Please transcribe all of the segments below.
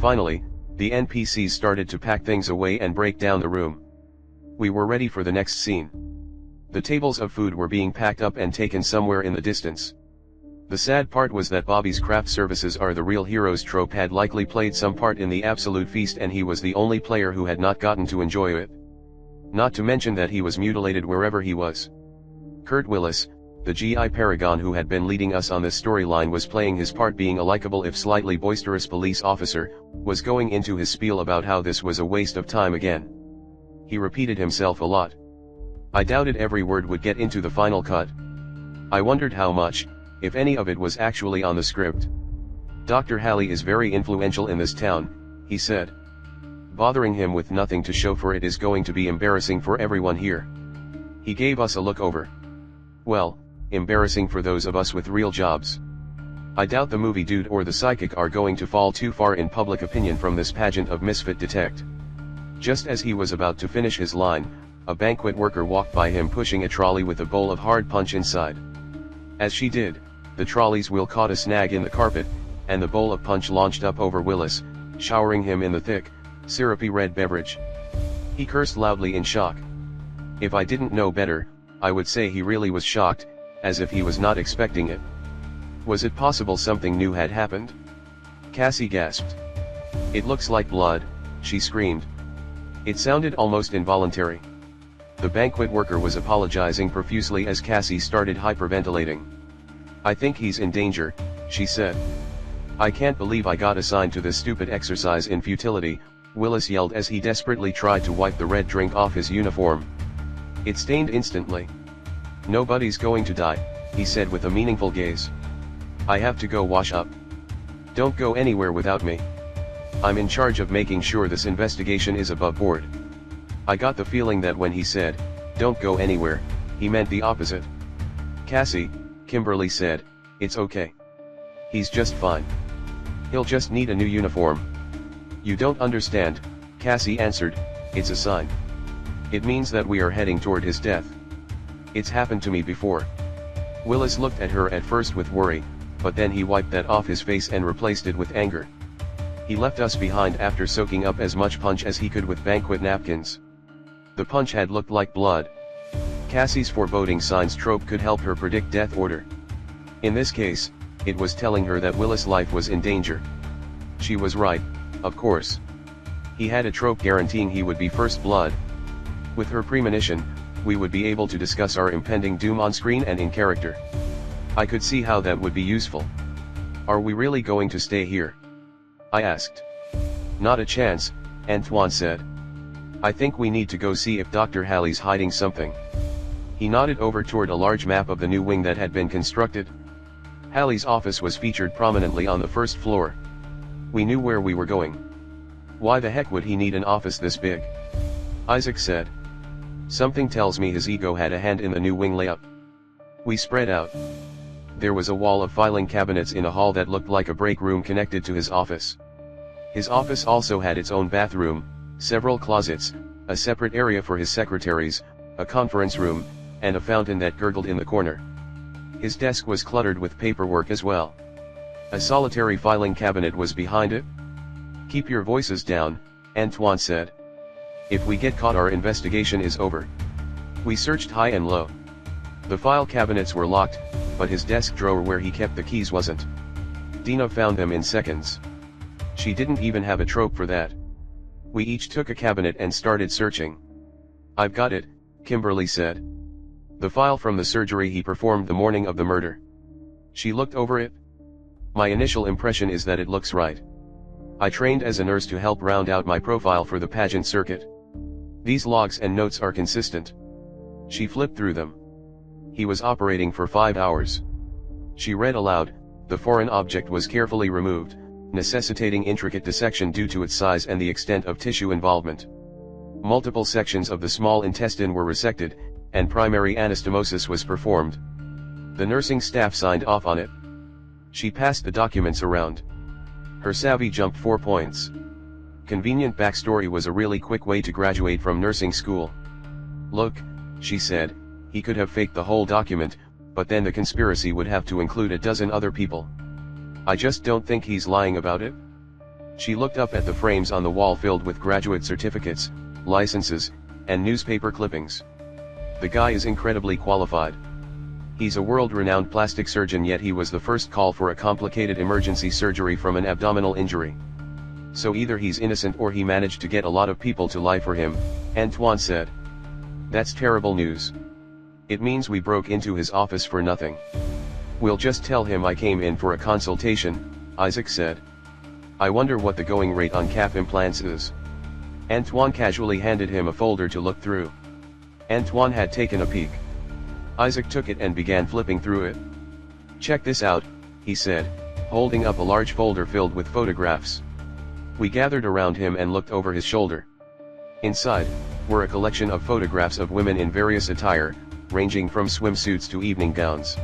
Finally, the NPCs started to pack things away and break down the room. We were ready for the next scene. The tables of food were being packed up and taken somewhere in the distance. The sad part was that Bobby's craft services are the real heroes trope had likely played some part in the absolute feast, and he was the only player who had not gotten to enjoy it. Not to mention that he was mutilated wherever he was. Kurt Willis, the GI paragon who had been leading us on this storyline, was playing his part being a likable if slightly boisterous police officer, was going into his spiel about how this was a waste of time again. He repeated himself a lot. I doubted every word would get into the final cut. I wondered how much, if any of it was actually on the script. Dr. Halley is very influential in this town, he said. Bothering him with nothing to show for it is going to be embarrassing for everyone here. He gave us a look over. Well, embarrassing for those of us with real jobs. I doubt the movie dude or the psychic are going to fall too far in public opinion from this pageant of misfit detect. Just as he was about to finish his line, a banquet worker walked by him pushing a trolley with a bowl of hard punch inside. As she did, the trolley's wheel caught a snag in the carpet, and the bowl of punch launched up over Willis, showering him in the thick, syrupy red beverage. He cursed loudly in shock. If I didn't know better, I would say he really was shocked, as if he was not expecting it. Was it possible something new had happened? Cassie gasped. It looks like blood, she screamed. It sounded almost involuntary. The banquet worker was apologizing profusely as Cassie started hyperventilating. I think he's in danger, she said. I can't believe I got assigned to this stupid exercise in futility, Willis yelled as he desperately tried to wipe the red drink off his uniform. It stained instantly. Nobody's going to die, he said with a meaningful gaze. I have to go wash up. Don't go anywhere without me. I'm in charge of making sure this investigation is above board. I got the feeling that when he said, don't go anywhere, he meant the opposite. Cassie, Kimberly said, it's okay. He's just fine. He'll just need a new uniform. You don't understand, Cassie answered, it's a sign. It means that we are heading toward his death. It's happened to me before. Willis looked at her at first with worry, but then he wiped that off his face and replaced it with anger. He left us behind after soaking up as much punch as he could with banquet napkins. The punch had looked like blood. Cassie's foreboding signs trope could help her predict death order. In this case, it was telling her that Willis' life was in danger. She was right, of course. He had a trope guaranteeing he would be first blood. With her premonition, we would be able to discuss our impending doom on screen and in character. I could see how that would be useful. Are we really going to stay here? I asked. Not a chance, Antoine said. I think we need to go see if Dr. Halley's hiding something. He nodded over toward a large map of the new wing that had been constructed. Halley's office was featured prominently on the first floor. We knew where we were going. Why the heck would he need an office this big? Isaac said. Something tells me his ego had a hand in the new wing layout. We spread out. There was a wall of filing cabinets in a hall that looked like a break room connected to his office. His office also had its own bathroom, several closets, a separate area for his secretaries, a conference room, and a fountain that gurgled in the corner. His desk was cluttered with paperwork as well. A solitary filing cabinet was behind it. Keep your voices down, Antoine said. If we get caught, our investigation is over. We searched high and low. The file cabinets were locked, but his desk drawer where he kept the keys wasn't. Dina found them in seconds. She didn't even have a trope for that. We each took a cabinet and started searching. I've got it, Kimberly said. The file from the surgery he performed the morning of the murder. She looked over it. My initial impression is that it looks right. I trained as a nurse to help round out my profile for the pageant circuit. These logs and notes are consistent. She flipped through them. He was operating for 5 hours. She read aloud, the foreign object was carefully removed, necessitating intricate dissection due to its size and the extent of tissue involvement. Multiple sections of the small intestine were resected, and primary anastomosis was performed. The nursing staff signed off on it. She passed the documents around. Her savvy jumped 4 points. Convenient backstory was a really quick way to graduate from nursing school. Look, she said, he could have faked the whole document, but then the conspiracy would have to include a dozen other people. I just don't think he's lying about it. She looked up at the frames on the wall filled with graduate certificates, licenses, and newspaper clippings. The guy is incredibly qualified. He's a world-renowned plastic surgeon, yet he was the first call for a complicated emergency surgery from an abdominal injury. So either he's innocent or he managed to get a lot of people to lie for him, Antoine said. That's terrible news. It means we broke into his office for nothing. We'll just tell him I came in for a consultation, Isaac said. I wonder what the going rate on calf implants is. Antoine casually handed him a folder to look through. Antoine had taken a peek. Isaac took it and began flipping through it. Check this out, he said, holding up a large folder filled with photographs. We gathered around him and looked over his shoulder. Inside were a collection of photographs of women in various attire, ranging from swimsuits to evening gowns.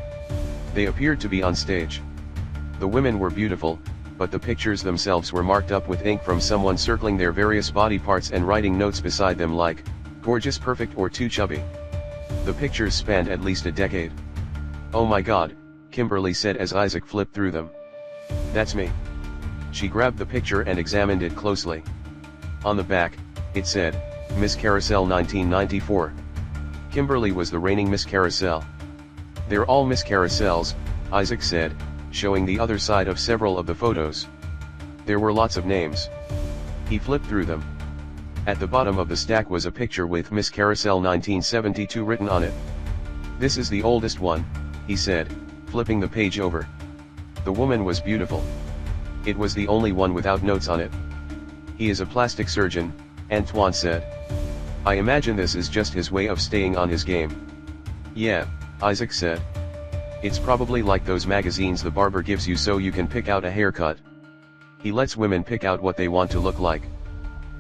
They appeared to be on stage. The women were beautiful, but the pictures themselves were marked up with ink from someone circling their various body parts and writing notes beside them like, gorgeous, perfect, or too chubby. The pictures spanned at least a decade. Oh my God, Kimberly said as Isaac flipped through them. That's me. She grabbed the picture and examined it closely. On the back, it said, Miss Carousel 1994. Kimberly was the reigning Miss Carousel. They're all Miss Carousels, Isaac said, showing the other side of several of the photos. There were lots of names. He flipped through them. At the bottom of the stack was a picture with Miss Carousel 1972 written on it. This is the oldest one, he said, flipping the page over. The woman was beautiful. It was the only one without notes on it. He is a plastic surgeon, Antoine said. I imagine this is just his way of staying on his game. Yeah, Isaac said. It's probably like those magazines the barber gives you so you can pick out a haircut. He lets women pick out what they want to look like.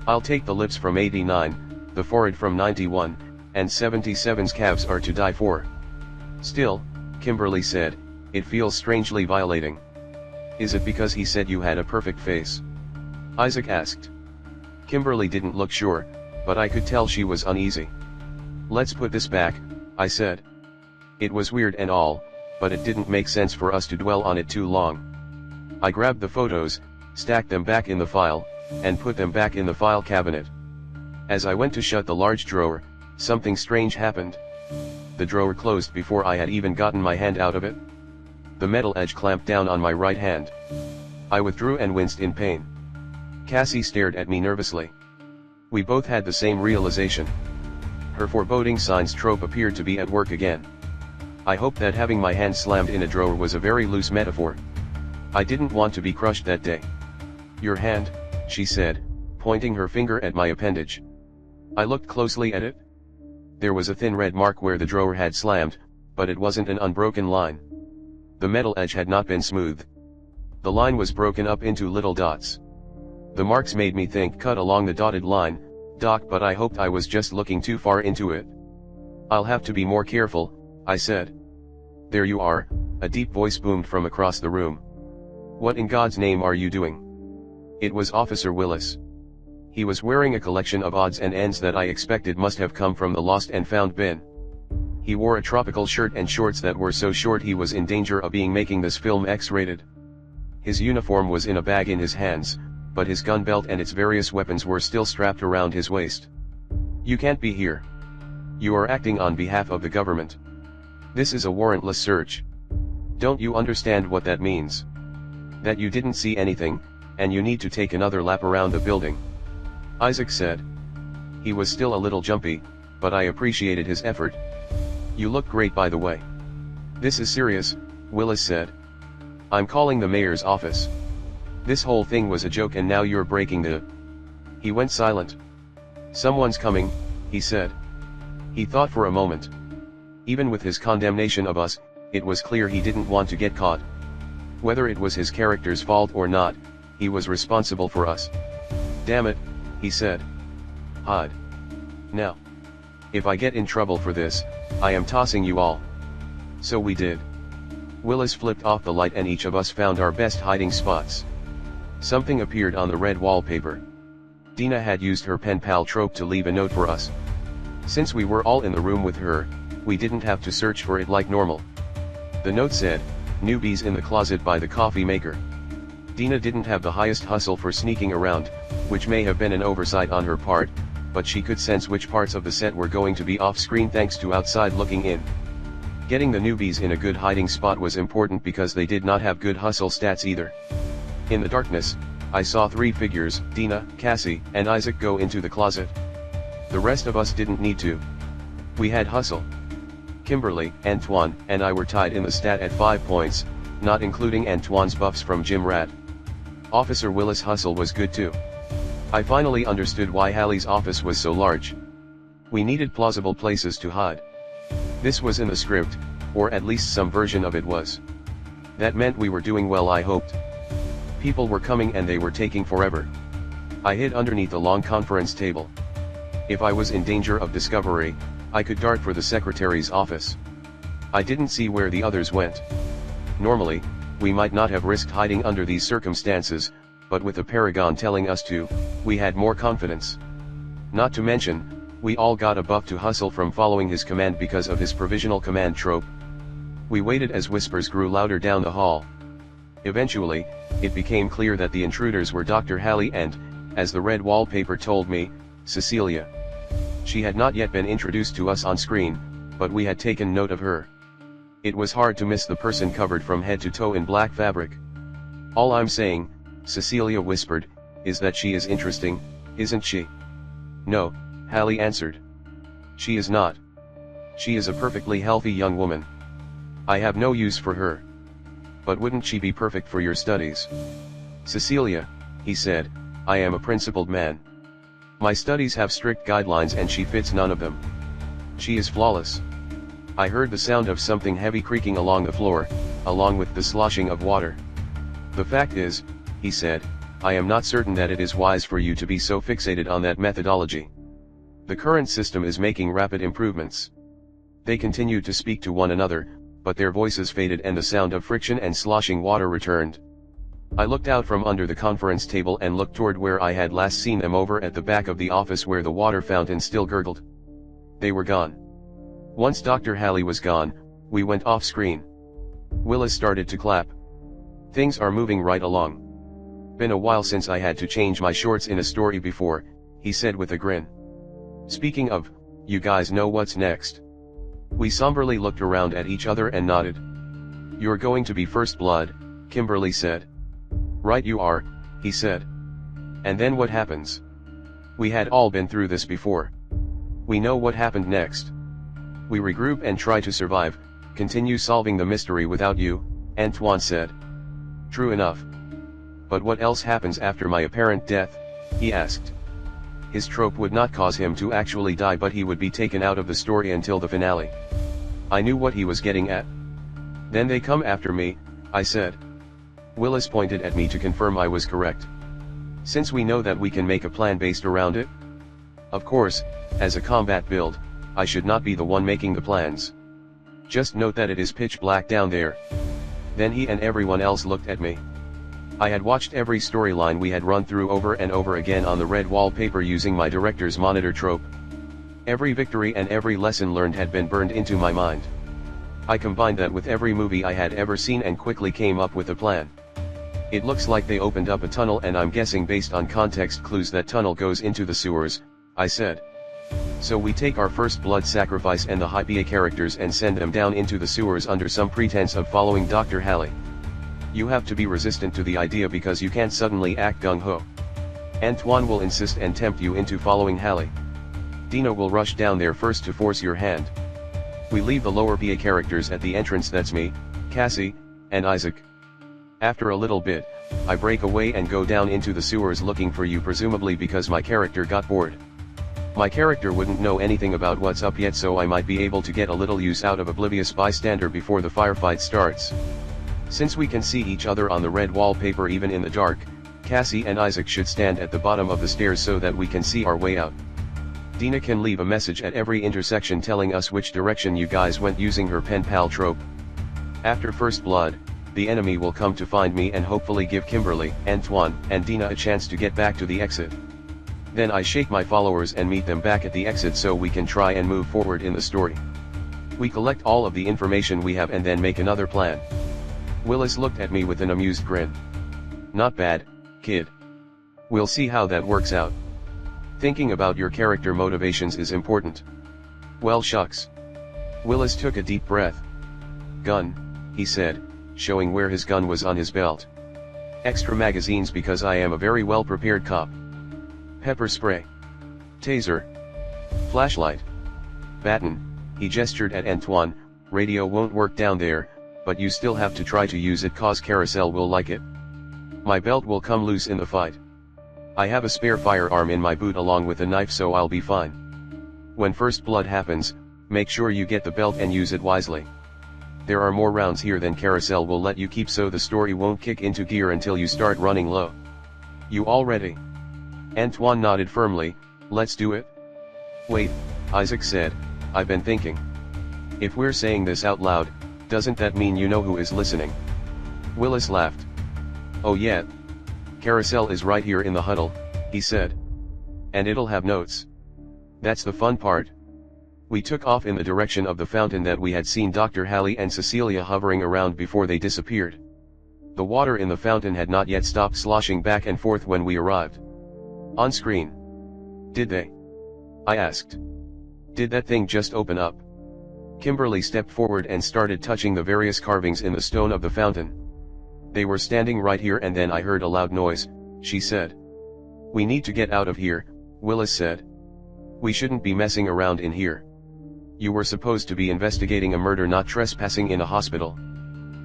I'll take the lips from 89, the forehead from 91, and 77's calves are to die for. Still, Kimberly said, it feels strangely violating. Is it because he said you had a perfect face? Isaac asked. Kimberly didn't look sure, but I could tell she was uneasy. Let's put this back, I said. It was weird and all, but it didn't make sense for us to dwell on it too long. I grabbed the photos, stacked them back in the file, and put them back in the file cabinet. As I went to shut the large drawer, something strange happened. The drawer closed before I had even gotten my hand out of it. The metal edge clamped down on my right hand. I withdrew and winced in pain. Cassie stared at me nervously. We both had the same realization. Her foreboding signs trope appeared to be at work again. I hoped that having my hand slammed in a drawer was a very loose metaphor. I didn't want to be crushed that day. Your hand, she said, pointing her finger at my appendage. I looked closely at it. There was a thin red mark where the drawer had slammed, but it wasn't an unbroken line. The metal edge had not been smooth. The line was broken up into little dots. The marks made me think cut along the dotted line, Doc, but I hoped I was just looking too far into it. I'll have to be more careful, I said. There you are, a deep voice boomed from across the room. What in God's name are you doing? It was Officer Willis. He was wearing a collection of odds and ends that I expected must have come from the lost and found bin. He wore a tropical shirt and shorts that were so short he was in danger of being making this film X-rated. His uniform was in a bag in his hands, but his gun belt and its various weapons were still strapped around his waist. You can't be here. You are acting on behalf of the government. This is a warrantless search. Don't you understand what that means? That you didn't see anything, and you need to take another lap around the building. Isaac said. He was still a little jumpy, but I appreciated his effort. You look great, by the way. This is serious, Willis said. I'm calling the mayor's office. This whole thing was a joke and now you're breaking the... He went silent. Someone's coming, he said. He thought for a moment. Even with his condemnation of us, it was clear he didn't want to get caught. Whether it was his character's fault or not, he was responsible for us. Damn it, he said. Hide. Now. If I get in trouble for this, I am tossing you all. So we did. Willis flipped off the light and each of us found our best hiding spots. Something appeared on the red wallpaper. Dina had used her pen pal trope to leave a note for us. Since we were all in the room with her, we didn't have to search for it like normal. The note said, "Newbies in the closet by the coffee maker." Dina didn't have the highest hustle for sneaking around, which may have been an oversight on her part, but she could sense which parts of the set were going to be off-screen thanks to outside looking in. Getting the newbies in a good hiding spot was important because they did not have good hustle stats either. In the darkness, I saw 3 figures, Dina, Cassie, and Isaac go into the closet. The rest of us didn't need to. We had hustle. Kimberly, Antoine, and I were tied in the stat at 5 points, not including Antoine's buffs from Gym Rat. Officer Willis' hustle was good too. I finally understood why Hallie's office was so large. We needed plausible places to hide. This was in the script, or at least some version of it was. That meant we were doing well, I hoped. People were coming and they were taking forever. I hid underneath a long conference table. If I was in danger of discovery, I could dart for the secretary's office. I didn't see where the others went. Normally, we might not have risked hiding under these circumstances, but with the Paragon telling us to, we had more confidence. Not to mention, we all got a buff to hustle from following his command because of his provisional command trope. We waited as whispers grew louder down the hall. Eventually, it became clear that the intruders were Dr. Hallie and, as the red wallpaper told me, Cecilia. She had not yet been introduced to us on screen, but we had taken note of her. It was hard to miss the person covered from head to toe in black fabric. All I'm saying, Cecilia whispered, is that she is interesting, isn't she? No, Hallie answered. She is not. She is a perfectly healthy young woman. I have no use for her. But wouldn't she be perfect for your studies? Cecilia, he said, I am a principled man. My studies have strict guidelines and she fits none of them. She is flawless. I heard the sound of something heavy creaking along the floor, along with the sloshing of water. The fact is, he said, I am not certain that it is wise for you to be so fixated on that methodology. The current system is making rapid improvements. They continued to speak to one another, but their voices faded and the sound of friction and sloshing water returned. I looked out from under the conference table and looked toward where I had last seen them, over at the back of the office where the water fountain still gurgled. They were gone. Once Dr. Hallie was gone, we went off screen. Willis started to clap. Things are moving right along. Been a while since I had to change my shorts in a story before, he said with a grin. Speaking of, you guys know what's next? We somberly looked around at each other and nodded. You're going to be first blood, Kimberly said. Right you are, he said. And then what happens? We had all been through this before. We know what happened next. We regroup and try to survive, continue solving the mystery without you, Antoine said. True enough. But what else happens after my apparent death? He asked. His trope would not cause him to actually die, but he would be taken out of the story until the finale. I knew what he was getting at. Then they come after me, I said. Willis pointed at me to confirm I was correct. Since we know that we can make a plan based around it. Of course, as a combat build, I should not be the one making the plans. Just note that it is pitch black down there. Then he and everyone else looked at me. I had watched every storyline we had run through over and over again on the red wallpaper using my director's monitor trope. Every victory and every lesson learned had been burned into my mind. I combined that with every movie I had ever seen and quickly came up with a plan. It looks like they opened up a tunnel, and I'm guessing based on context clues that tunnel goes into the sewers, I said. So we take our first blood sacrifice and the high PA characters and send them down into the sewers under some pretense of following Dr. Hallie. You have to be resistant to the idea because you can't suddenly act gung-ho. Antoine will insist and tempt you into following Hallie. Dina will rush down there first to force your hand. We leave the lower PA characters at the entrance, that's me, Cassie, and Isaac. After a little bit, I break away and go down into the sewers looking for you, presumably because my character got bored. My character wouldn't know anything about what's up yet, so I might be able to get a little use out of oblivious bystander before the firefight starts. Since we can see each other on the red wallpaper even in the dark, Cassie and Isaac should stand at the bottom of the stairs so that we can see our way out. Dina can leave a message at every intersection telling us which direction you guys went using her pen pal trope. After first blood, the enemy will come to find me and hopefully give Kimberly, Antoine, and Dina a chance to get back to the exit. Then I shake my followers and meet them back at the exit so we can try and move forward in the story. We collect all of the information we have and then make another plan. Willis looked at me with an amused grin. Not bad, kid. We'll see how that works out. Thinking about your character motivations is important. Well, shucks. Willis took a deep breath. Gun, he said, showing where his gun was on his belt. Extra magazines because I am a very well-prepared cop. Pepper spray. Taser. Flashlight. Baton, he gestured at Antoine. Radio won't work down there, but you still have to try to use it cause Carousel will like it. My belt will come loose in the fight. I have a spare firearm in my boot along with a knife, so I'll be fine. When first blood happens, make sure you get the belt and use it wisely. There are more rounds here than Carousel will let you keep, so the story won't kick into gear until you start running low. You all ready? Antoine nodded firmly. Let's do it. Wait, Isaac said, I've been thinking. If we're saying this out loud, doesn't that mean you know who is listening? Willis laughed. Oh yeah. Carousel is right here in the huddle, he said. And it'll have notes. That's the fun part. We took off in the direction of the fountain that we had seen Dr. Hallie and Cecilia hovering around before they disappeared. The water in the fountain had not yet stopped sloshing back and forth when we arrived. On screen. Did they? I asked. Did that thing just open up? Kimberly stepped forward and started touching the various carvings in the stone of the fountain. They were standing right here, and then I heard a loud noise, she said. We need to get out of here, Willis said. We shouldn't be messing around in here. You were supposed to be investigating a murder, not trespassing in a hospital.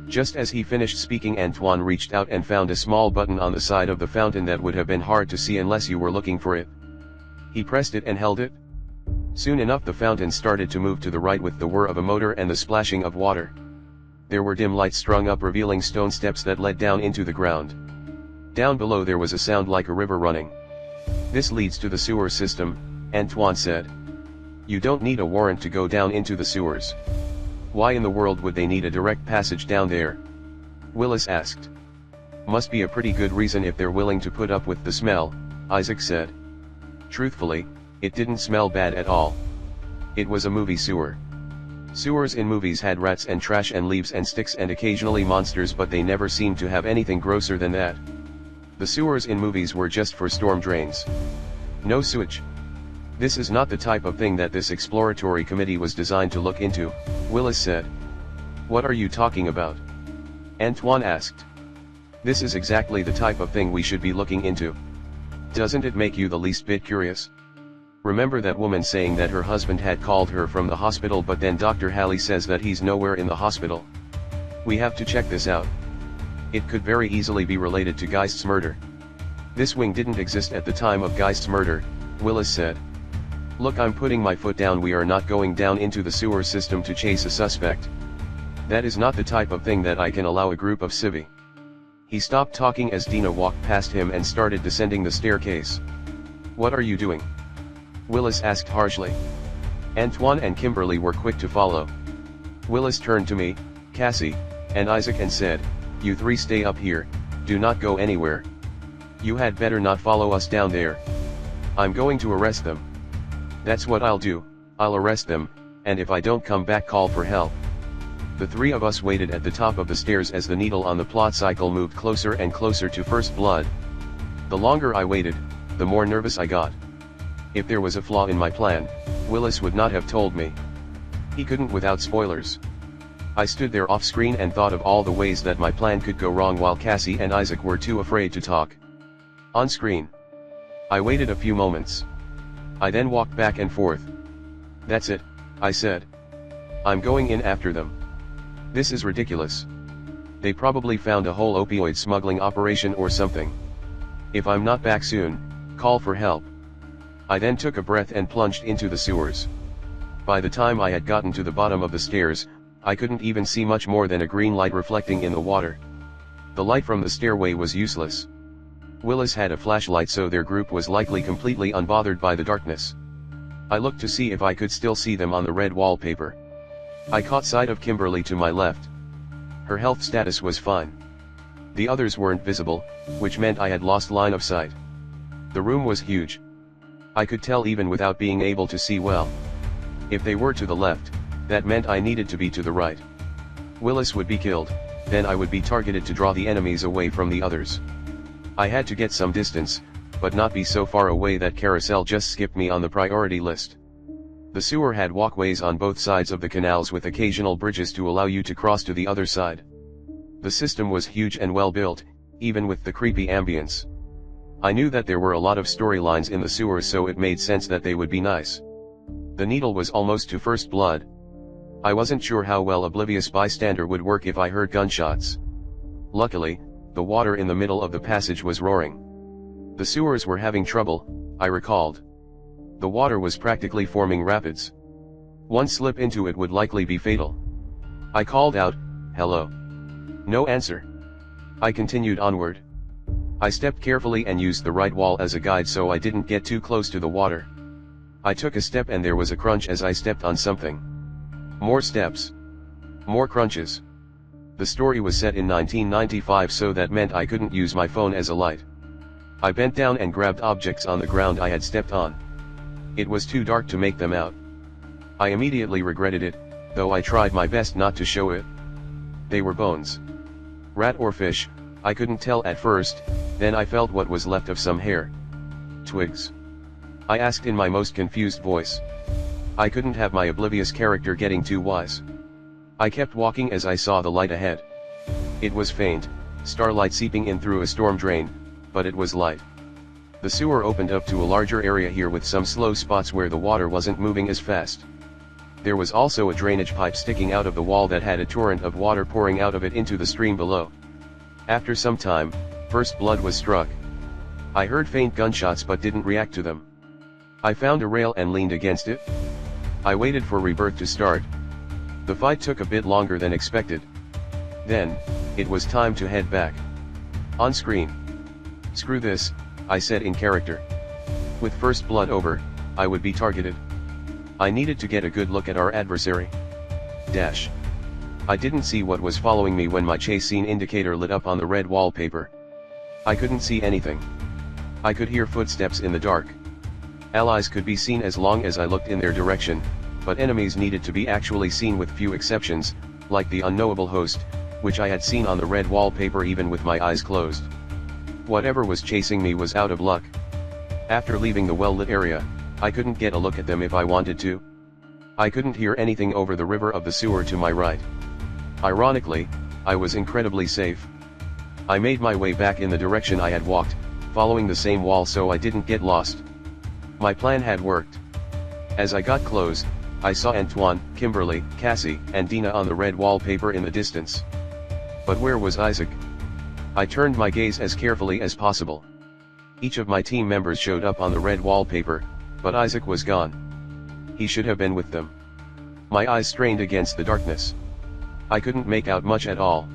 Just as he finished speaking, Antoine reached out and found a small button on the side of the fountain that would have been hard to see unless you were looking for it. He pressed it and held it. Soon enough the fountain started to move to the right with the whir of a motor and the splashing of water. There were dim lights strung up, revealing stone steps that led down into the ground. Down below there was a sound like a river running. This leads to the sewer system, Antoine said. You don't need a warrant to go down into the sewers. Why in the world would they need a direct passage down there? Willis asked. Must be a pretty good reason if they're willing to put up with the smell, Isaac said. Truthfully, it didn't smell bad at all. It was a movie sewer. Sewers in movies had rats and trash and leaves and sticks and occasionally monsters, but they never seemed to have anything grosser than that. The sewers in movies were just for storm drains. No sewage. This is not the type of thing that this exploratory committee was designed to look into, Willis said. What are you talking about? Antoine asked. This is exactly the type of thing we should be looking into. Doesn't it make you the least bit curious? Remember that woman saying that her husband had called her from the hospital, but then Dr. Hallie says that he's nowhere in the hospital. We have to check this out. It could very easily be related to Geist's murder. This wing didn't exist at the time of Geist's murder, Willis said. Look, I'm putting my foot down. We are not going down into the sewer system to chase a suspect. That is not the type of thing that I can allow a group of civi. He stopped talking as Dina walked past him and started descending the staircase. What are you doing? Willis asked harshly. Antoine and Kimberly were quick to follow. Willis turned to me, Cassie, and Isaac and said, You three stay up here, do not go anywhere. You had better not follow us down there. I'm going to arrest them. That's what I'll do, I'll arrest them, and if I don't come back, call for help. The three of us waited at the top of the stairs as the needle on the plot cycle moved closer and closer to first blood. The longer I waited, the more nervous I got. If there was a flaw in my plan, Willis would not have told me. He couldn't without spoilers. I stood there off screen and thought of all the ways that my plan could go wrong while Cassie and Isaac were too afraid to talk. On screen. I waited a few moments. I then walked back and forth. That's it, I said. I'm going in after them. This is ridiculous. They probably found a whole opioid smuggling operation or something. If I'm not back soon, call for help. I then took a breath and plunged into the sewers. By the time I had gotten to the bottom of the stairs, I couldn't even see much more than a green light reflecting in the water. The light from the stairway was useless. Willis had a flashlight, so their group was likely completely unbothered by the darkness. I looked to see if I could still see them on the red wallpaper. I caught sight of Kimberly to my left. Her health status was fine. The others weren't visible, which meant I had lost line of sight. The room was huge. I could tell even without being able to see well. If they were to the left, that meant I needed to be to the right. Willis would be killed, then I would be targeted to draw the enemies away from the others. I had to get some distance, but not be so far away that Carousel just skipped me on the priority list. The sewer had walkways on both sides of the canals with occasional bridges to allow you to cross to the other side. The system was huge and well built, even with the creepy ambience. I knew that there were a lot of storylines in the sewers, so it made sense that they would be nice. The needle was almost to first blood. I wasn't sure how well oblivious bystander would work if I heard gunshots. Luckily, the water in the middle of the passage was roaring. The sewers were having trouble, I recalled. The water was practically forming rapids. One slip into it would likely be fatal. I called out, "Hello." No answer. I continued onward. I stepped carefully and used the right wall as a guide so I didn't get too close to the water. I took a step and there was a crunch as I stepped on something. More steps. More crunches. The story was set in 1995, so that meant I couldn't use my phone as a light. I bent down and grabbed objects on the ground I had stepped on. It was too dark to make them out. I immediately regretted it, though I tried my best not to show it. They were bones. Rat or fish, I couldn't tell at first, then I felt what was left of some hair. Twigs? I asked in my most confused voice. I couldn't have my oblivious character getting too wise. I kept walking as I saw the light ahead. It was faint, starlight seeping in through a storm drain, but it was light. The sewer opened up to a larger area here with some slow spots where the water wasn't moving as fast. There was also a drainage pipe sticking out of the wall that had a torrent of water pouring out of it into the stream below. After some time, first blood was struck. I heard faint gunshots but didn't react to them. I found a rail and leaned against it. I waited for rebirth to start. The fight took a bit longer than expected. Then, it was time to head back. On screen. "Screw this," I said in character. With first blood over, I would be targeted. I needed to get a good look at our adversary. Dash. I didn't see what was following me when my chase scene indicator lit up on the red wallpaper. I couldn't see anything. I could hear footsteps in the dark. Allies could be seen as long as I looked in their direction, but enemies needed to be actually seen with few exceptions, like the unknowable host, which I had seen on the red wallpaper even with my eyes closed. Whatever was chasing me was out of luck. After leaving the well-lit area, I couldn't get a look at them if I wanted to. I couldn't hear anything over the river of the sewer to my right. Ironically, I was incredibly safe. I made my way back in the direction I had walked, following the same wall so I didn't get lost. My plan had worked. As I got close, I saw Antoine, Kimberly, Cassie, and Dina on the red wallpaper in the distance. But where was Isaac? I turned my gaze as carefully as possible. Each of my team members showed up on the red wallpaper, but Isaac was gone. He should have been with them. My eyes strained against the darkness. I couldn't make out much at all.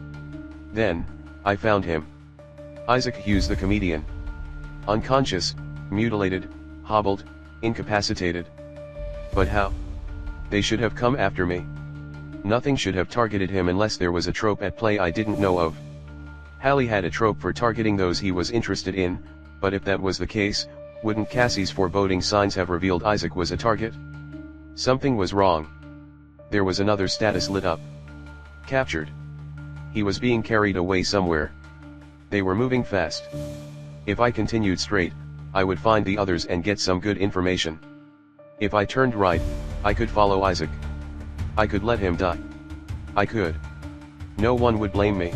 Then, I found him. Isaac Hughes, the comedian. Unconscious, mutilated, hobbled, incapacitated. But how? They should have come after me. Nothing should have targeted him unless there was a trope at play I didn't know of. Hallie had a trope for targeting those he was interested in, but if that was the case, wouldn't Cassie's foreboding signs have revealed Isaac was a target? Something was wrong. There was another status lit up. Captured. He was being carried away somewhere. They were moving fast. If I continued straight, I would find the others and get some good information. If I turned right, I could follow Isaac. I could let him die. I could. No one would blame me.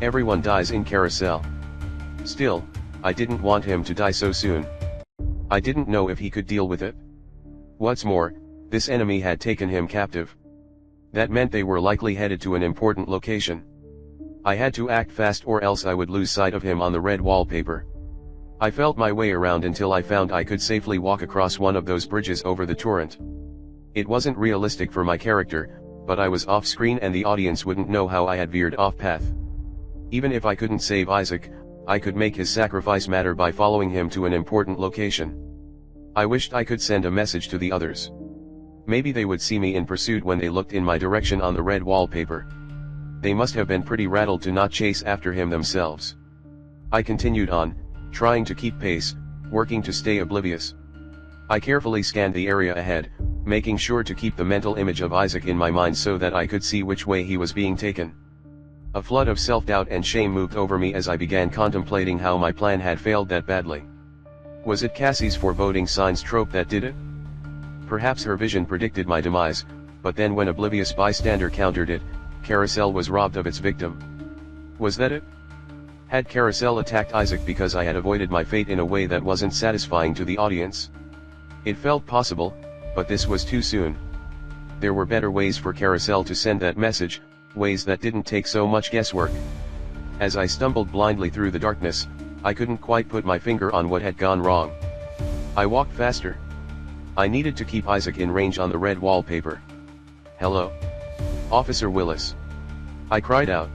Everyone dies in Carousel. Still, I didn't want him to die so soon. I didn't know if he could deal with it. What's more, this enemy had taken him captive. That meant they were likely headed to an important location. I had to act fast or else I would lose sight of him on the red wallpaper. I felt my way around until I found I could safely walk across one of those bridges over the torrent. It wasn't realistic for my character, but I was off screen and the audience wouldn't know how I had veered off path. Even if I couldn't save Isaac, I could make his sacrifice matter by following him to an important location. I wished I could send a message to the others. Maybe they would see me in pursuit when they looked in my direction on the red wallpaper. They must have been pretty rattled to not chase after him themselves. I continued on, trying to keep pace, working to stay oblivious. I carefully scanned the area ahead, making sure to keep the mental image of Isaac in my mind so that I could see which way he was being taken. A flood of self-doubt and shame moved over me as I began contemplating how my plan had failed that badly. Was it Cassie's foreboding signs trope that did it? Perhaps her vision predicted my demise, but then when oblivious bystander countered it, Carousel was robbed of its victim. Was that it? Had Carousel attacked Isaac because I had avoided my fate in a way that wasn't satisfying to the audience? It felt possible, but this was too soon. There were better ways for Carousel to send that message, ways that didn't take so much guesswork. As I stumbled blindly through the darkness, I couldn't quite put my finger on what had gone wrong. I walked faster. I needed to keep Isaac in range on the red wallpaper. "Hello? Officer Willis." I cried out.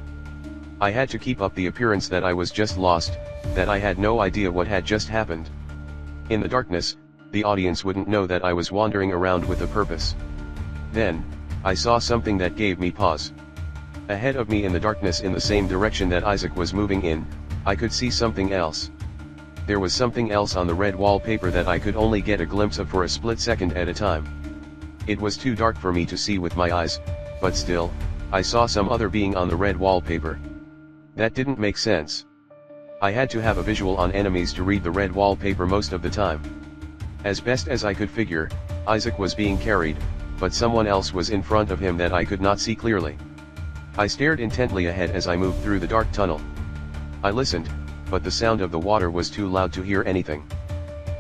I had to keep up the appearance that I was just lost, that I had no idea what had just happened. In the darkness, the audience wouldn't know that I was wandering around with a purpose. Then, I saw something that gave me pause. Ahead of me in the darkness in the same direction that Isaac was moving in, I could see something else. There was something else on the red wallpaper that I could only get a glimpse of for a split second at a time. It was too dark for me to see with my eyes, but still, I saw some other being on the red wallpaper. That didn't make sense. I had to have a visual on enemies to read the red wallpaper most of the time. As best as I could figure, Isaac was being carried, but someone else was in front of him that I could not see clearly. I stared intently ahead as I moved through the dark tunnel. I listened, but the sound of the water was too loud to hear anything.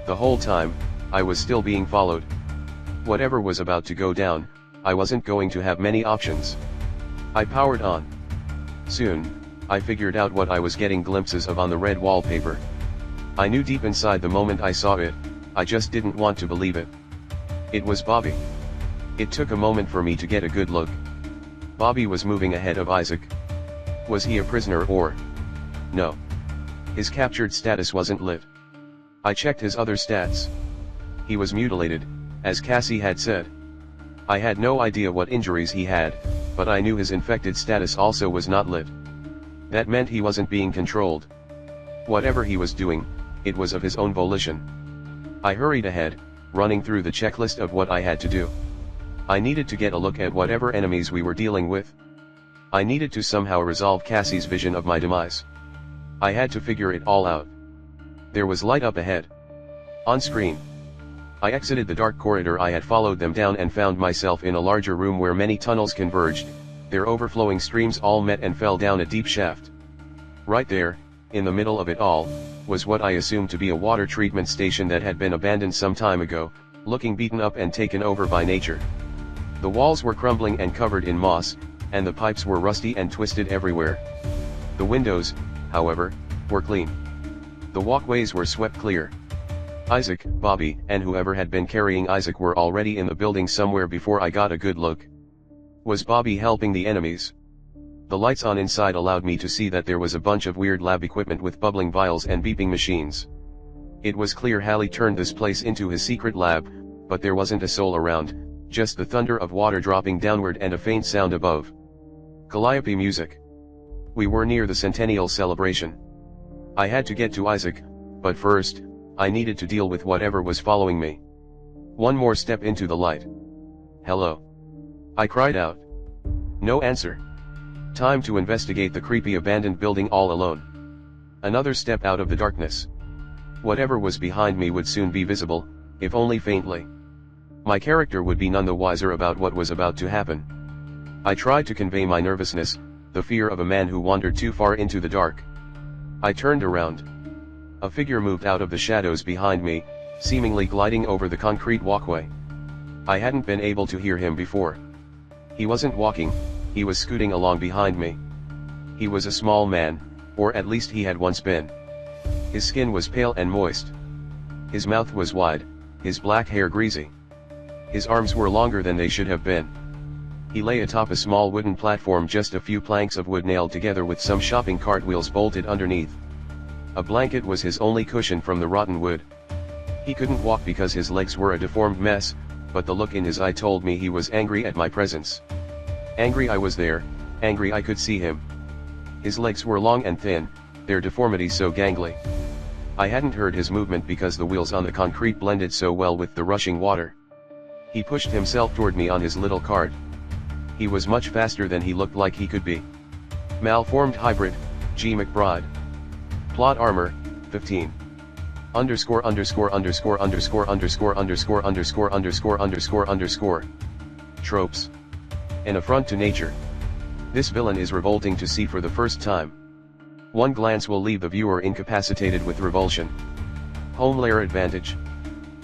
The whole time, I was still being followed. Whatever was about to go down, I wasn't going to have many options. I powered on. Soon, I figured out what I was getting glimpses of on the red wallpaper. I knew deep inside the moment I saw it, I just didn't want to believe it. It was Bobby. It took a moment for me to get a good look. Bobby was moving ahead of Isaac. Was he a prisoner or? No. His captured status wasn't lit. I checked his other stats. He was mutilated, as Cassie had said. I had no idea what injuries he had, but I knew his infected status also was not lit. That meant he wasn't being controlled. Whatever he was doing, it was of his own volition. I hurried ahead, running through the checklist of what I had to do. I needed to get a look at whatever enemies we were dealing with. I needed to somehow resolve Cassie's vision of my demise. I had to figure it all out. There was light up ahead. On screen. I exited the dark corridor I had followed them down and found myself in a larger room where many tunnels converged, their overflowing streams all met and fell down a deep shaft. Right there, in the middle of it all, was what I assumed to be a water treatment station that had been abandoned some time ago, looking beaten up and taken over by nature. The walls were crumbling and covered in moss, and the pipes were rusty and twisted everywhere. The windows, however, were clean. The walkways were swept clear. Isaac, Bobby, and whoever had been carrying Isaac were already in the building somewhere before I got a good look. Was Bobby helping the enemies? The lights on inside allowed me to see that there was a bunch of weird lab equipment with bubbling vials and beeping machines. It was clear Hallie turned this place into his secret lab, but there wasn't a soul around, just the thunder of water dropping downward and a faint sound above. Calliope music. We were near the centennial celebration. I had to get to Isaac, but first, I needed to deal with whatever was following me. One more step into the light. "Hello?" I cried out. No answer. Time to investigate the creepy abandoned building all alone. Another step out of the darkness. Whatever was behind me would soon be visible, if only faintly. My character would be none the wiser about what was about to happen. I tried to convey my nervousness, the fear of a man who wandered too far into the dark. I turned around. A figure moved out of the shadows behind me, seemingly gliding over the concrete walkway. I hadn't been able to hear him before. He wasn't walking, he was scooting along behind me. He was a small man, or at least he had once been. His skin was pale and moist. His mouth was wide, his black hair greasy. His arms were longer than they should have been. He lay atop a small wooden platform, just a few planks of wood nailed together with some shopping cart wheels bolted underneath. A blanket was his only cushion from the rotten wood. He couldn't walk because his legs were a deformed mess, but the look in his eye told me he was angry at my presence. Angry I was there, angry I could see him. His legs were long and thin, their deformity so gangly. I hadn't heard his movement because the wheels on the concrete blended so well with the rushing water. He pushed himself toward me on his little cart. He was much faster than he looked like he could be. Malformed hybrid, G. McBride. Plot armor, 15. Underscore underscore underscore underscore underscore underscore underscore underscore underscore underscore. Tropes. An affront to nature. This villain is revolting to see for the first time. One glance will leave the viewer incapacitated with revulsion. Home layer advantage.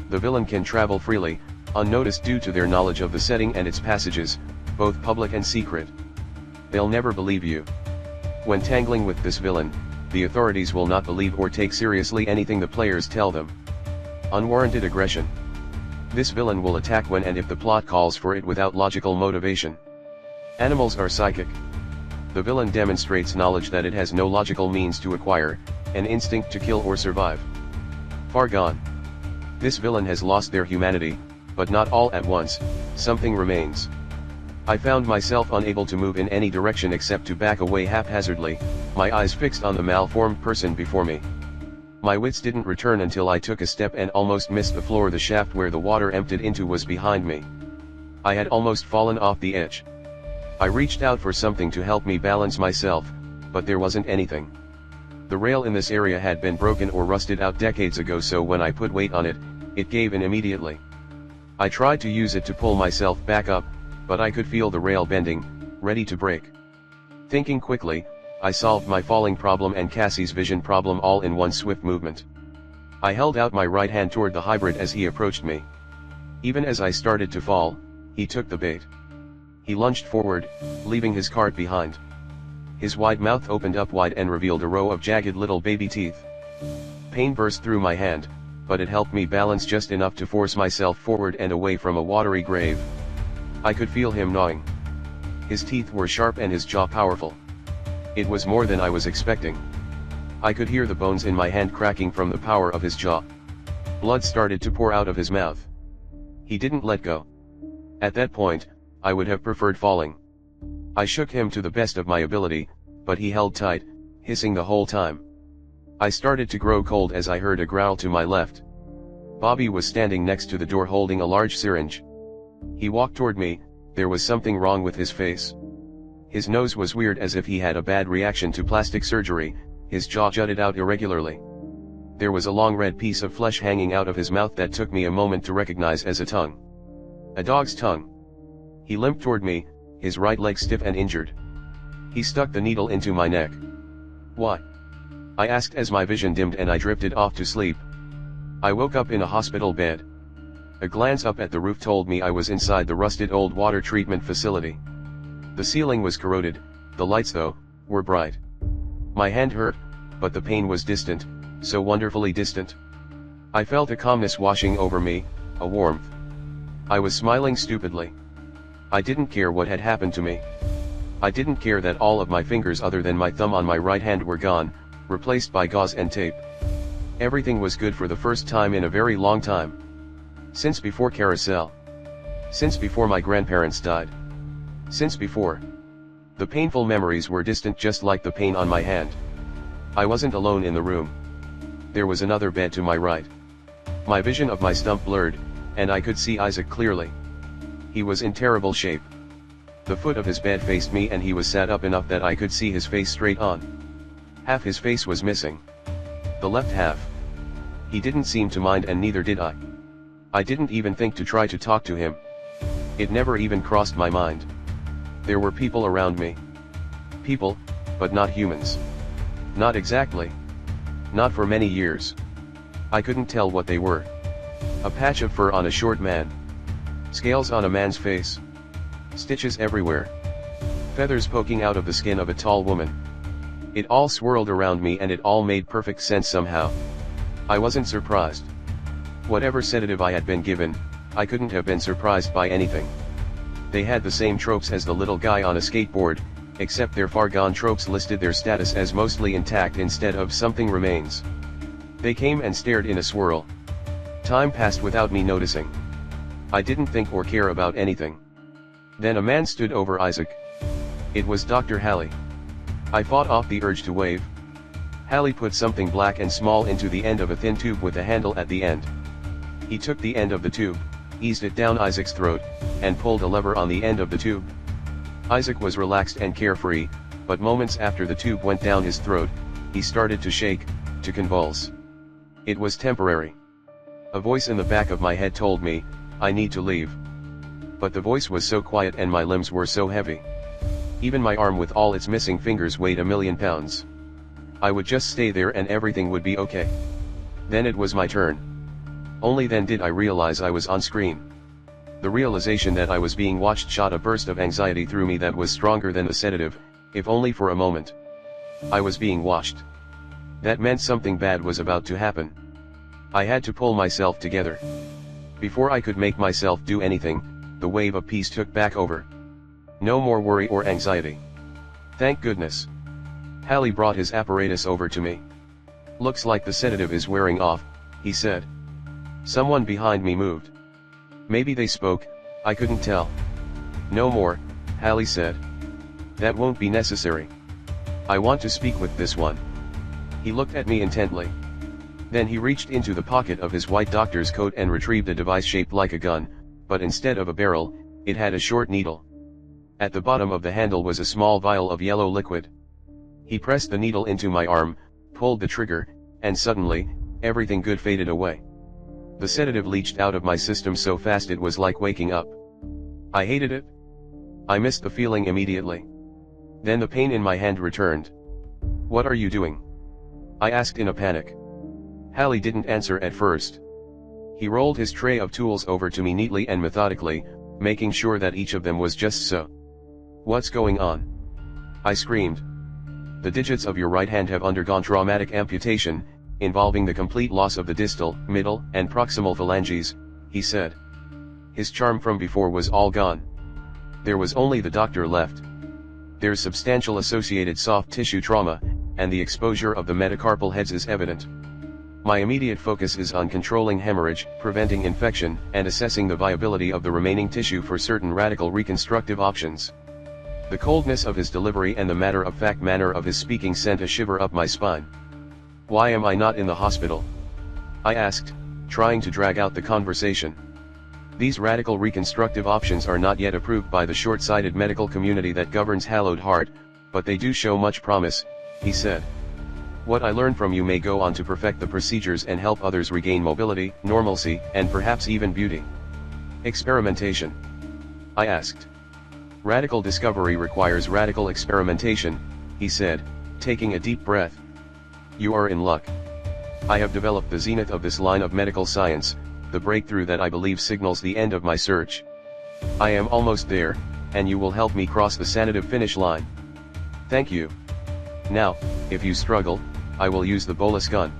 The villain can travel freely, unnoticed due to their knowledge of the setting and its passages, both public and secret. They'll never believe you. When tangling with this villain, the authorities will not believe or take seriously anything the players tell them. Unwarranted aggression. This villain will attack when and if the plot calls for it without logical motivation. Animals are psychic. The villain demonstrates knowledge that it has no logical means to acquire, an instinct to kill or survive. Far gone. This villain has lost their humanity, but not all at once, something remains. I found myself unable to move in any direction except to back away haphazardly, my eyes fixed on the malformed person before me. My wits didn't return until I took a step and almost missed the floor. The shaft where the water emptied into was behind me. I had almost fallen off the edge. I reached out for something to help me balance myself, but there wasn't anything. The rail in this area had been broken or rusted out decades ago, so when I put weight on it, it gave in immediately. I tried to use it to pull myself back up, but I could feel the rail bending, ready to break. Thinking quickly, I solved my falling problem and Cassie's vision problem all in one swift movement. I held out my right hand toward the hybrid as he approached me. Even as I started to fall, he took the bait. He lunged forward, leaving his cart behind. His wide mouth opened up wide and revealed a row of jagged little baby teeth. Pain burst through my hand, but it helped me balance just enough to force myself forward and away from a watery grave. I could feel him gnawing. His teeth were sharp and his jaw powerful. It was more than I was expecting. I could hear the bones in my hand cracking from the power of his jaw. Blood started to pour out of his mouth. He didn't let go. At that point, I would have preferred falling. I shook him to the best of my ability, but he held tight, hissing the whole time. I started to grow cold as I heard a growl to my left. Bobby was standing next to the door holding a large syringe. He walked toward me. There was something wrong with his face. His nose was weird, as if he had a bad reaction to plastic surgery, his jaw jutted out irregularly. There was a long red piece of flesh hanging out of his mouth that took me a moment to recognize as a tongue. A dog's tongue. He limped toward me, his right leg stiff and injured. He stuck the needle into my neck. "Why?" I asked as my vision dimmed and I drifted off to sleep. I woke up in a hospital bed. A glance up at the roof told me I was inside the rusted old water treatment facility. The ceiling was corroded, the lights though, were bright. My hand hurt, but the pain was distant, so wonderfully distant. I felt a calmness washing over me, a warmth. I was smiling stupidly. I didn't care what had happened to me. I didn't care that all of my fingers other than my thumb on my right hand were gone, replaced by gauze and tape. Everything was good for the first time in a very long time. Since before Carousel. Since before my grandparents died. Since before. The painful memories were distant, just like the pain on my hand. I wasn't alone in the room. There was another bed to my right. My vision of my stump blurred, and I could see Isaac clearly. He was in terrible shape. The foot of his bed faced me and he was sat up enough that I could see his face straight on. Half his face was missing. The left half. He didn't seem to mind, and neither did I. I didn't even think to try to talk to him. It never even crossed my mind. There were people around me. People, but not humans. Not exactly. Not for many years. I couldn't tell what they were. A patch of fur on a short man. Scales on a man's face. Stitches everywhere. Feathers poking out of the skin of a tall woman. It all swirled around me and it all made perfect sense somehow. I wasn't surprised. Whatever sedative I had been given, I couldn't have been surprised by anything. They had the same tropes as the little guy on a skateboard, except their far-gone tropes listed their status as mostly intact instead of something remains. They came and stared in a swirl. Time passed without me noticing. I didn't think or care about anything. Then a man stood over Isaac. It was Dr. Hallie. I fought off the urge to wave. Hallie put something black and small into the end of a thin tube with a handle at the end. He took the end of the tube, eased it down Isaac's throat, and pulled a lever on the end of the tube. Isaac was relaxed and carefree, but moments after the tube went down his throat, he started to shake, to convulse. It was temporary. A voice in the back of my head told me, I need to leave. But the voice was so quiet and my limbs were so heavy. Even my arm with all its missing fingers weighed 1,000,000 pounds. I would just stay there and everything would be okay. Then it was my turn. Only then did I realize I was on screen. The realization that I was being watched shot a burst of anxiety through me that was stronger than the sedative, if only for a moment. I was being watched. That meant something bad was about to happen. I had to pull myself together. Before I could make myself do anything, the wave of peace took back over. No more worry or anxiety. Thank goodness. Hallie brought his apparatus over to me. Looks like the sedative is wearing off, he said. Someone behind me moved. Maybe they spoke, I couldn't tell. No more, Hallie said. That won't be necessary. I want to speak with this one. He looked at me intently. Then he reached into the pocket of his white doctor's coat and retrieved a device shaped like a gun, but instead of a barrel, it had a short needle. At the bottom of the handle was a small vial of yellow liquid. He pressed the needle into my arm, pulled the trigger, and suddenly, everything good faded away. The sedative leached out of my system so fast it was like waking up. I hated it. I missed the feeling immediately. Then the pain in my hand returned. What are you doing? I asked in a panic. Hallie didn't answer at first. He rolled his tray of tools over to me neatly and methodically, making sure that each of them was just so. What's going on? I screamed. The digits of your right hand have undergone traumatic amputation, involving the complete loss of the distal, middle, and proximal phalanges, he said. His charm from before was all gone. There was only the doctor left. There's substantial associated soft tissue trauma, and the exposure of the metacarpal heads is evident. My immediate focus is on controlling hemorrhage, preventing infection, and assessing the viability of the remaining tissue for certain radical reconstructive options. The coldness of his delivery and the matter-of-fact manner of his speaking sent a shiver up my spine. Why am I not in the hospital? I asked, trying to drag out the conversation. These radical reconstructive options are not yet approved by the short-sighted medical community that governs Hallowed Heart, but they do show much promise, he said. What I learn from you may go on to perfect the procedures and help others regain mobility, normalcy, and perhaps even beauty. Experimentation? I asked. Radical discovery requires radical experimentation, he said, taking a deep breath. You are in luck. I have developed the zenith of this line of medical science, the breakthrough that I believe signals the end of my search. I am almost there, and you will help me cross the sanative finish line. Thank you. Now, if you struggle, I will use the bolus gun.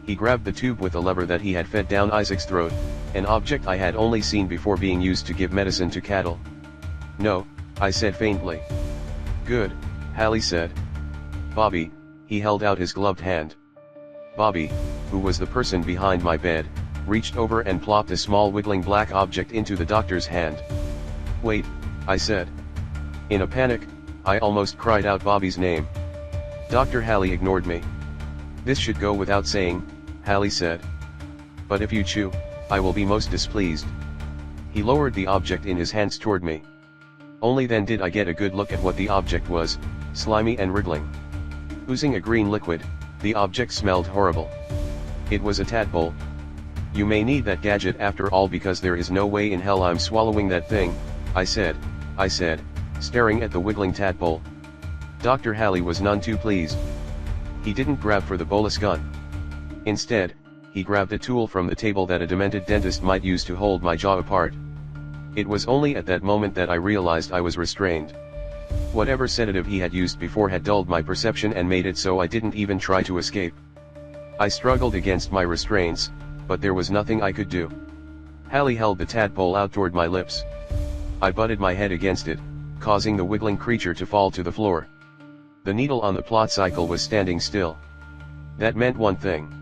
He grabbed the tube with a lever that he had fed down Isaac's throat, an object I had only seen before being used to give medicine to cattle. No, I said faintly. Good, Hallie said. Bobby, he held out his gloved hand. Bobby, who was the person behind my bed, reached over and plopped a small wiggling black object into the doctor's hand. Wait, I said. In a panic, I almost cried out Bobby's name. Dr. Hallie ignored me. This should go without saying, Hallie said. But if you chew, I will be most displeased. He lowered the object in his hands toward me. Only then did I get a good look at what the object was, slimy and wriggling. Oozing a green liquid, the object smelled horrible. It was a tadpole. You may need that gadget after all because there is no way in hell I'm swallowing that thing, I said, staring at the wiggling tadpole. Dr. Hallie was none too pleased. He didn't grab for the bolus gun. Instead, he grabbed a tool from the table that a demented dentist might use to hold my jaw apart. It was only at that moment that I realized I was restrained. Whatever sedative he had used before had dulled my perception and made it so I didn't even try to escape. I struggled against my restraints, but there was nothing I could do. Hallie held the tadpole out toward my lips. I butted my head against it, causing the wiggling creature to fall to the floor. The needle on the plot cycle was standing still. That meant one thing.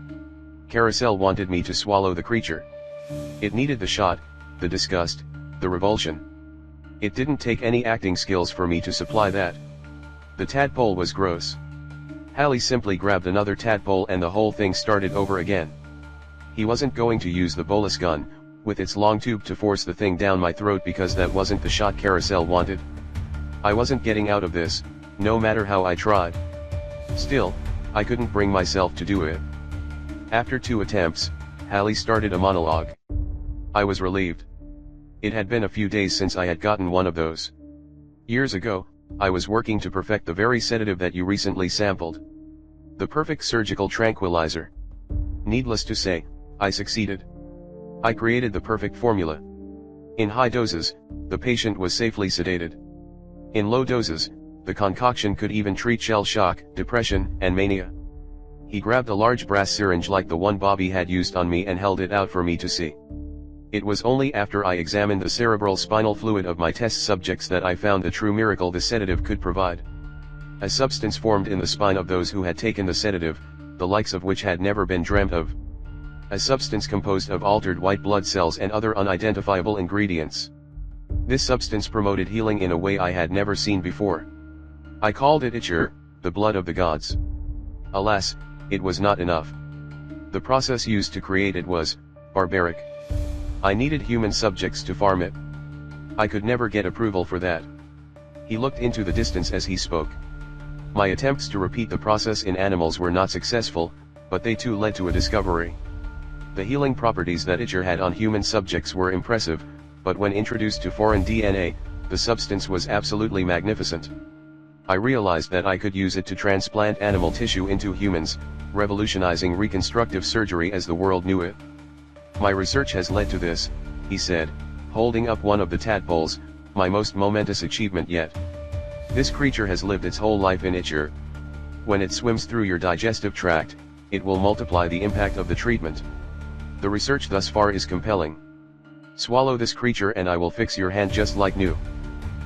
Carousel wanted me to swallow the creature. It needed the shot, the disgust, the revulsion. It didn't take any acting skills for me to supply that. The tadpole was gross. Hallie simply grabbed another tadpole and the whole thing started over again. He wasn't going to use the bolus gun, with its long tube to force the thing down my throat because that wasn't the shot Carousel wanted. I wasn't getting out of this, no matter how I tried. Still, I couldn't bring myself to do it. After 2 attempts, Hallie started a monologue. I was relieved. It had been a few days since I had gotten one of those. Years ago, I was working to perfect the very sedative that you recently sampled. The perfect surgical tranquilizer. Needless to say, I succeeded. I created the perfect formula. In high doses, the patient was safely sedated. In low doses, the concoction could even treat shell shock, depression, and mania. He grabbed a large brass syringe like the one Bobby had used on me and held it out for me to see. It was only after I examined the cerebral spinal fluid of my test subjects that I found the true miracle the sedative could provide. A substance formed in the spine of those who had taken the sedative, the likes of which had never been dreamt of. A substance composed of altered white blood cells and other unidentifiable ingredients. This substance promoted healing in a way I had never seen before. I called it Itcher, the blood of the gods. Alas, it was not enough. The process used to create it was barbaric. I needed human subjects to farm it. I could never get approval for that. He looked into the distance as he spoke. My attempts to repeat the process in animals were not successful, but they too led to a discovery. The healing properties that Itcher had on human subjects were impressive, but when introduced to foreign DNA, the substance was absolutely magnificent. I realized that I could use it to transplant animal tissue into humans, revolutionizing reconstructive surgery as the world knew it. My research has led to this, he said, holding up one of the tadpoles, my most momentous achievement yet. This creature has lived its whole life in Itcher. When it swims through your digestive tract, it will multiply the impact of the treatment. The research thus far is compelling. Swallow this creature and I will fix your hand just like new.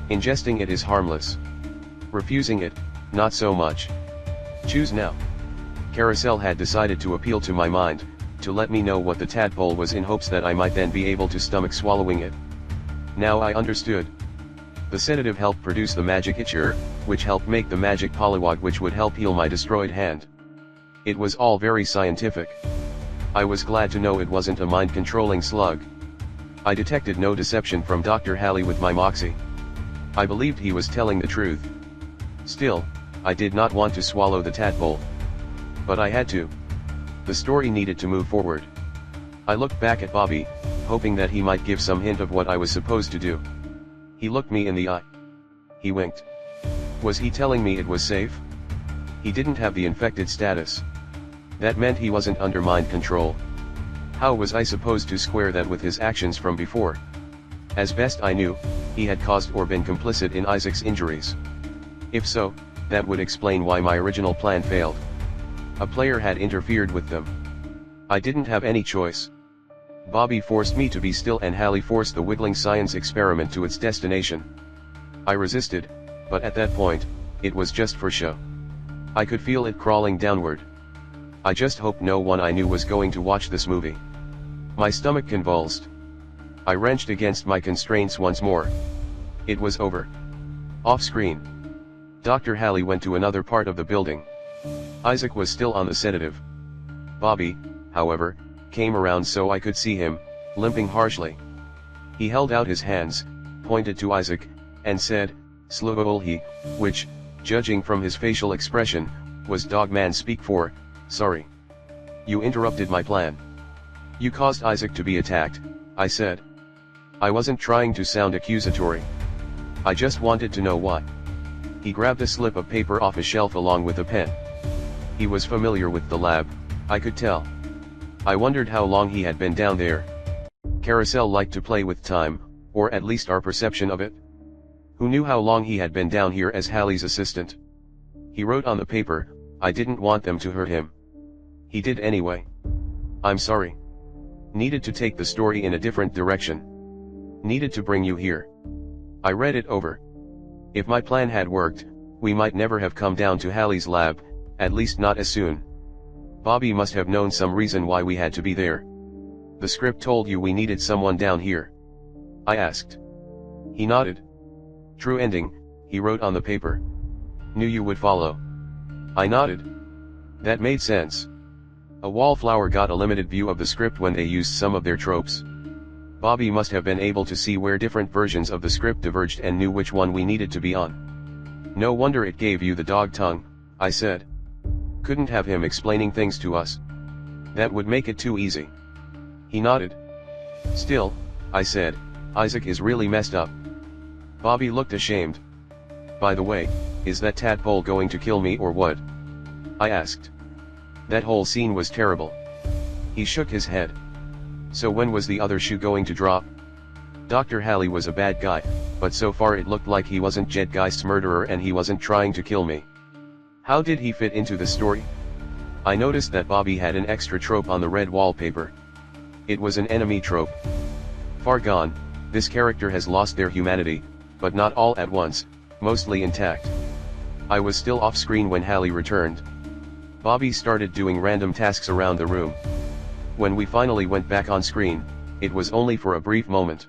Ingesting it is harmless. Refusing it, not so much. Choose now. Carousel had decided to appeal to my mind, to let me know what the tadpole was in hopes that I might then be able to stomach swallowing it. Now I understood. The sedative helped produce the magic Itcher, which helped make the magic polywog which would help heal my destroyed hand. It was all very scientific. I was glad to know it wasn't a mind-controlling slug. I detected no deception from Dr. Hallie with my moxie. I believed he was telling the truth. Still, I did not want to swallow the tadpole. But I had to. The story needed to move forward. I looked back at Bobby, hoping that he might give some hint of what I was supposed to do. He looked me in the eye. He winked. Was he telling me it was safe? He didn't have the infected status. That meant he wasn't under mind control. How was I supposed to square that with his actions from before? As best I knew, he had caused or been complicit in Isaac's injuries. If so, that would explain why my original plan failed. A player had interfered with them. I didn't have any choice. Bobby forced me to be still and Hallie forced the wiggling science experiment to its destination. I resisted, but at that point, it was just for show. I could feel it crawling downward. I just hoped no one I knew was going to watch this movie. My stomach convulsed. I wrenched against my constraints once more. It was over. Off screen. Dr. Hallie went to another part of the building. Isaac was still on the sedative. Bobby, however, came around so I could see him, limping harshly. He held out his hands, pointed to Isaac, and said, "Slowly," which, judging from his facial expression, was dogman speak for, "Sorry. You interrupted my plan. You caused Isaac to be attacked," I said. I wasn't trying to sound accusatory. I just wanted to know why. He grabbed a slip of paper off a shelf along with a pen. He was familiar with the lab, I could tell. I wondered how long he had been down there. Carousel liked to play with time, or at least our perception of it. Who knew how long he had been down here as Hallie's assistant? He wrote on the paper, "I didn't want them to hurt him." He did anyway. "I'm sorry. Needed to take the story in a different direction. Needed to bring you here." I read it over. If my plan had worked, we might never have come down to Hallie's lab, at least not as soon. Bobby must have known some reason why we had to be there. "The script told you we needed someone down here?" I asked. He nodded. "True ending," he wrote on the paper. "Knew you would follow." I nodded. That made sense. A wallflower got a limited view of the script when they used some of their tropes. Bobby must have been able to see where different versions of the script diverged and knew which one we needed to be on. No wonder it gave you the dog tongue, I said. Couldn't have him explaining things to us. That would make it too easy. He nodded. Still, I said, Isaac is really messed up. Bobby looked ashamed. By the way, is that tadpole going to kill me or what? I asked. That whole scene was terrible. He shook his head. So when was the other shoe going to drop? Dr. Halley was a bad guy, but so far it looked like he wasn't Jedgeist's murderer and he wasn't trying to kill me. How did he fit into the story? I noticed that Bobby had an extra trope on the red wallpaper. It was an enemy trope. Far gone, this character has lost their humanity, but not all at once, mostly intact. I was still off screen when Halley returned. Bobby started doing random tasks around the room. When we finally went back on screen, it was only for a brief moment.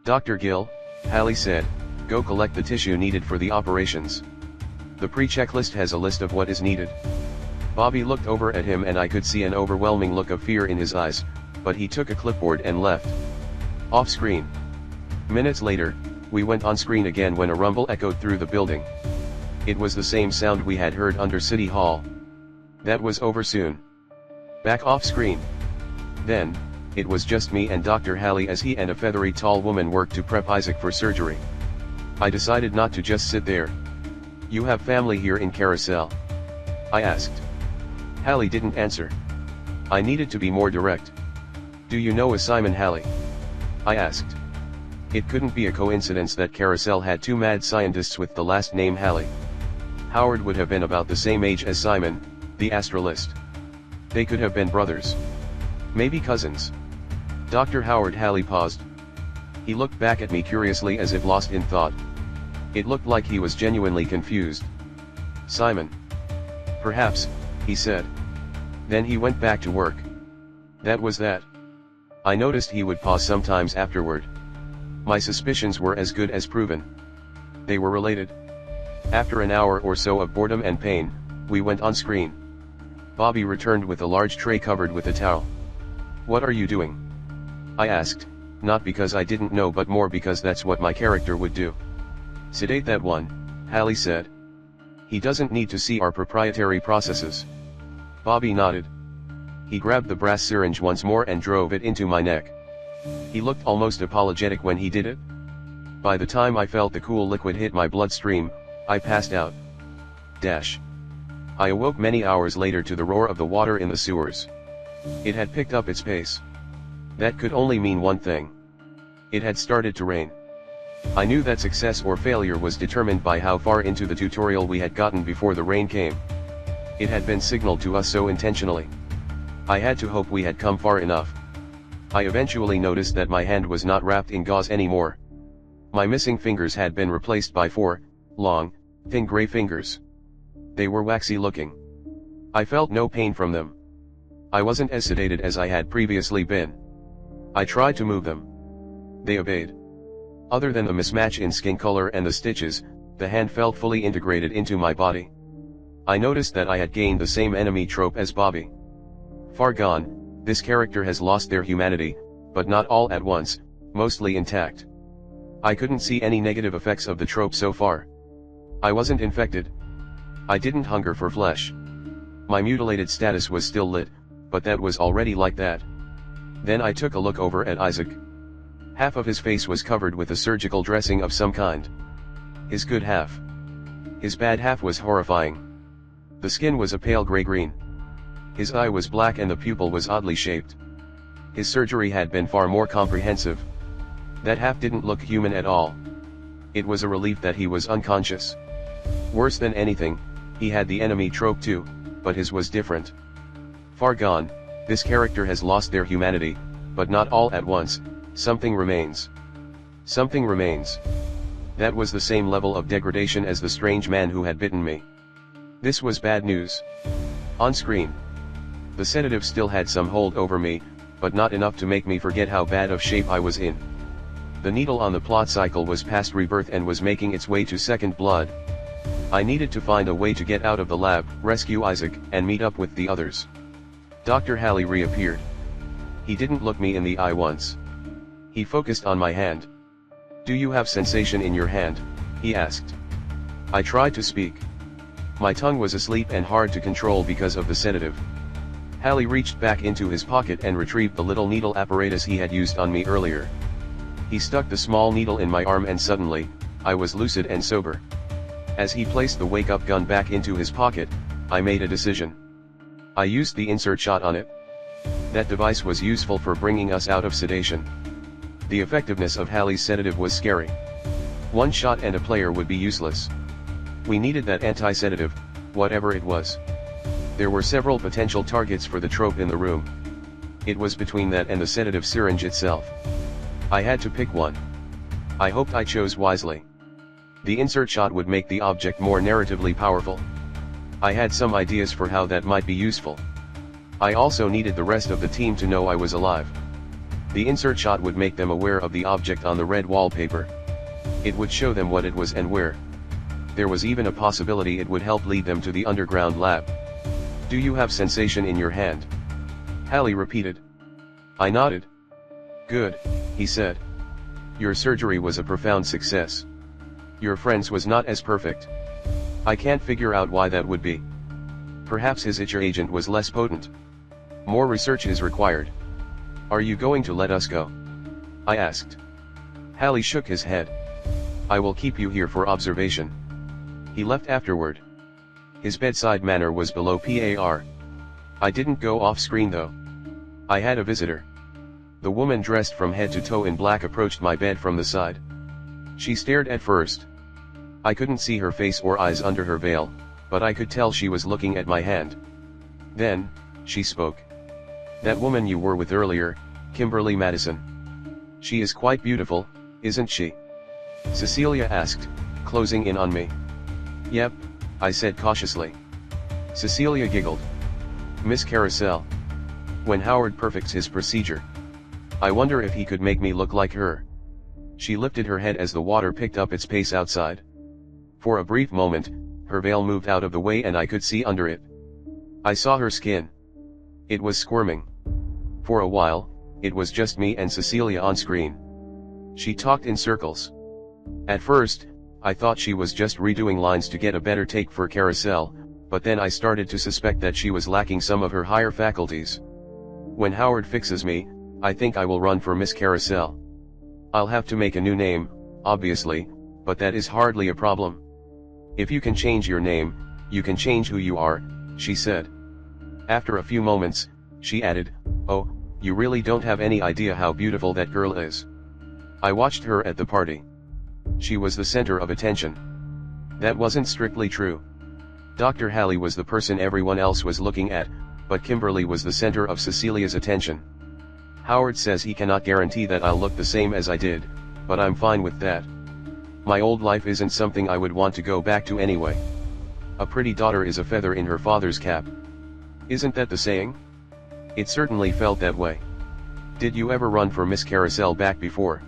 Dr. Gill, Halley said, go collect the tissue needed for the operations. The pre-checklist has a list of what is needed. Bobby looked over at him and I could see an overwhelming look of fear in his eyes, but he took a clipboard and left. Off screen. Minutes later, we went on screen again when a rumble echoed through the building. It was the same sound we had heard under City Hall. That was over soon. Back off screen. Then, it was just me and Dr. Halley as he and a feathery tall woman worked to prep Isaac for surgery. I decided not to just sit there. You have family here in Carousel? I asked. Halley didn't answer. I needed to be more direct. Do you know a Simon Halley? I asked. It couldn't be a coincidence that Carousel had two mad scientists with the last name Halley. Howard would have been about the same age as Simon, the astrolist. They could have been brothers. Maybe cousins. Dr. Howard Halley paused. He looked back at me curiously as if lost in thought. It looked like he was genuinely confused. Simon. Perhaps, he said. Then he went back to work. That was that. I noticed he would pause sometimes afterward. My suspicions were as good as proven. They were related. After an hour or so of boredom and pain, we went on screen. Bobby returned with a large tray covered with a towel. What are you doing? I asked, not because I didn't know but more because that's what my character would do. Sedate that one, Halley said. He doesn't need to see our proprietary processes. Bobby nodded. He grabbed the brass syringe once more and drove it into my neck. He looked almost apologetic when he did it. By the time I felt the cool liquid hit my bloodstream, I passed out. I awoke many hours later to the roar of the water in the sewers. It had picked up its pace. That could only mean one thing. It had started to rain. I knew that success or failure was determined by how far into the tutorial we had gotten before the rain came. It had been signaled to us so intentionally. I had to hope we had come far enough. I eventually noticed that my hand was not wrapped in gauze anymore. My missing fingers had been replaced by 4, long, thin gray fingers. They were waxy looking. I felt no pain from them. I wasn't as sedated as I had previously been. I tried to move them. They obeyed. Other than the mismatch in skin color and the stitches, the hand felt fully integrated into my body. I noticed that I had gained the same enemy trope as Bobby. Far gone, this character has lost their humanity, but not all at once, mostly intact. I couldn't see any negative effects of the trope so far. I wasn't infected. I didn't hunger for flesh. My mutilated status was still lit, but that was already like that. Then I took a look over at Isaac. Half of his face was covered with a surgical dressing of some kind. His good half. His bad half was horrifying. The skin was a pale gray-green. His eye was black and the pupil was oddly shaped. His surgery had been far more comprehensive. That half didn't look human at all. It was a relief that he was unconscious. Worse than anything, he had the enemy trope too, but his was different. Far gone, this character has lost their humanity, but not all at once, something remains. Something remains. That was the same level of degradation as the strange man who had bitten me. This was bad news. On screen. The sedative still had some hold over me, but not enough to make me forget how bad of shape I was in. The needle on the plot cycle was past rebirth and was making its way to second blood. I needed to find a way to get out of the lab, rescue Isaac, and meet up with the others. Dr. Halley reappeared. He didn't look me in the eye once. He focused on my hand. Do you have sensation in your hand? He asked. I tried to speak. My tongue was asleep and hard to control because of the sedative. Hallie reached back into his pocket and retrieved the little needle apparatus he had used on me earlier. He stuck the small needle in my arm and suddenly, I was lucid and sober. As he placed the wake-up gun back into his pocket, I made a decision. I used the insert shot on it. That device was useful for bringing us out of sedation. The effectiveness of Hallie's sedative was scary. One shot and a player would be useless. We needed that anti-sedative, whatever it was. There were several potential targets for the trope in the room. It was between that and the sedative syringe itself. I had to pick one. I hoped I chose wisely. The insert shot would make the object more narratively powerful. I had some ideas for how that might be useful. I also needed the rest of the team to know I was alive. The insert shot would make them aware of the object on the red wallpaper. It would show them what it was and where. There was even a possibility it would help lead them to the underground lab. "Do you have sensation in your hand?" Hallie repeated. I nodded. "Good," he said. "Your surgery was a profound success. Your friend's was not as perfect. I can't figure out why that would be. Perhaps his itcher agent was less potent. More research is required. Are you going to let us go?" I asked. Hallie shook his head. "I will keep you here for observation." He left afterward. His bedside manner was below par. I didn't go off screen though. I had a visitor. The woman dressed from head to toe in black approached my bed from the side. She stared at first. I couldn't see her face or eyes under her veil, but I could tell she was looking at my hand. Then, she spoke. "That woman you were with earlier, Kimberly Madison. She is quite beautiful, isn't she?" Cecilia asked, closing in on me. "Yep," I said cautiously. Cecilia giggled. "Miss Carousel. When Howard perfects his procedure. I wonder if he could make me look like her." She lifted her head as the water picked up its pace outside. For a brief moment, her veil moved out of the way and I could see under it. I saw her skin. It was squirming. For a while, it was just me and Cecilia on screen. She talked in circles. At first, I thought she was just redoing lines to get a better take for Carousel, but then I started to suspect that she was lacking some of her higher faculties. When Howard fixes me, I think I will run for Miss Carousel. I'll have to make a new name, obviously, but that is hardly a problem. "If you can change your name, you can change who you are," she said. After a few moments, she added, "Oh, you really don't have any idea how beautiful that girl is. I watched her at the party. She was the center of attention." That wasn't strictly true. Dr. Hallie was the person everyone else was looking at, but Kimberly was the center of Cecilia's attention. Howard says he cannot guarantee that I'll look the same as I did, but I'm fine with that. My old life isn't something I would want to go back to anyway. A pretty daughter is a feather in her father's cap. Isn't that the saying? It certainly felt that way. "Did you ever run for Miss Carousel back before?"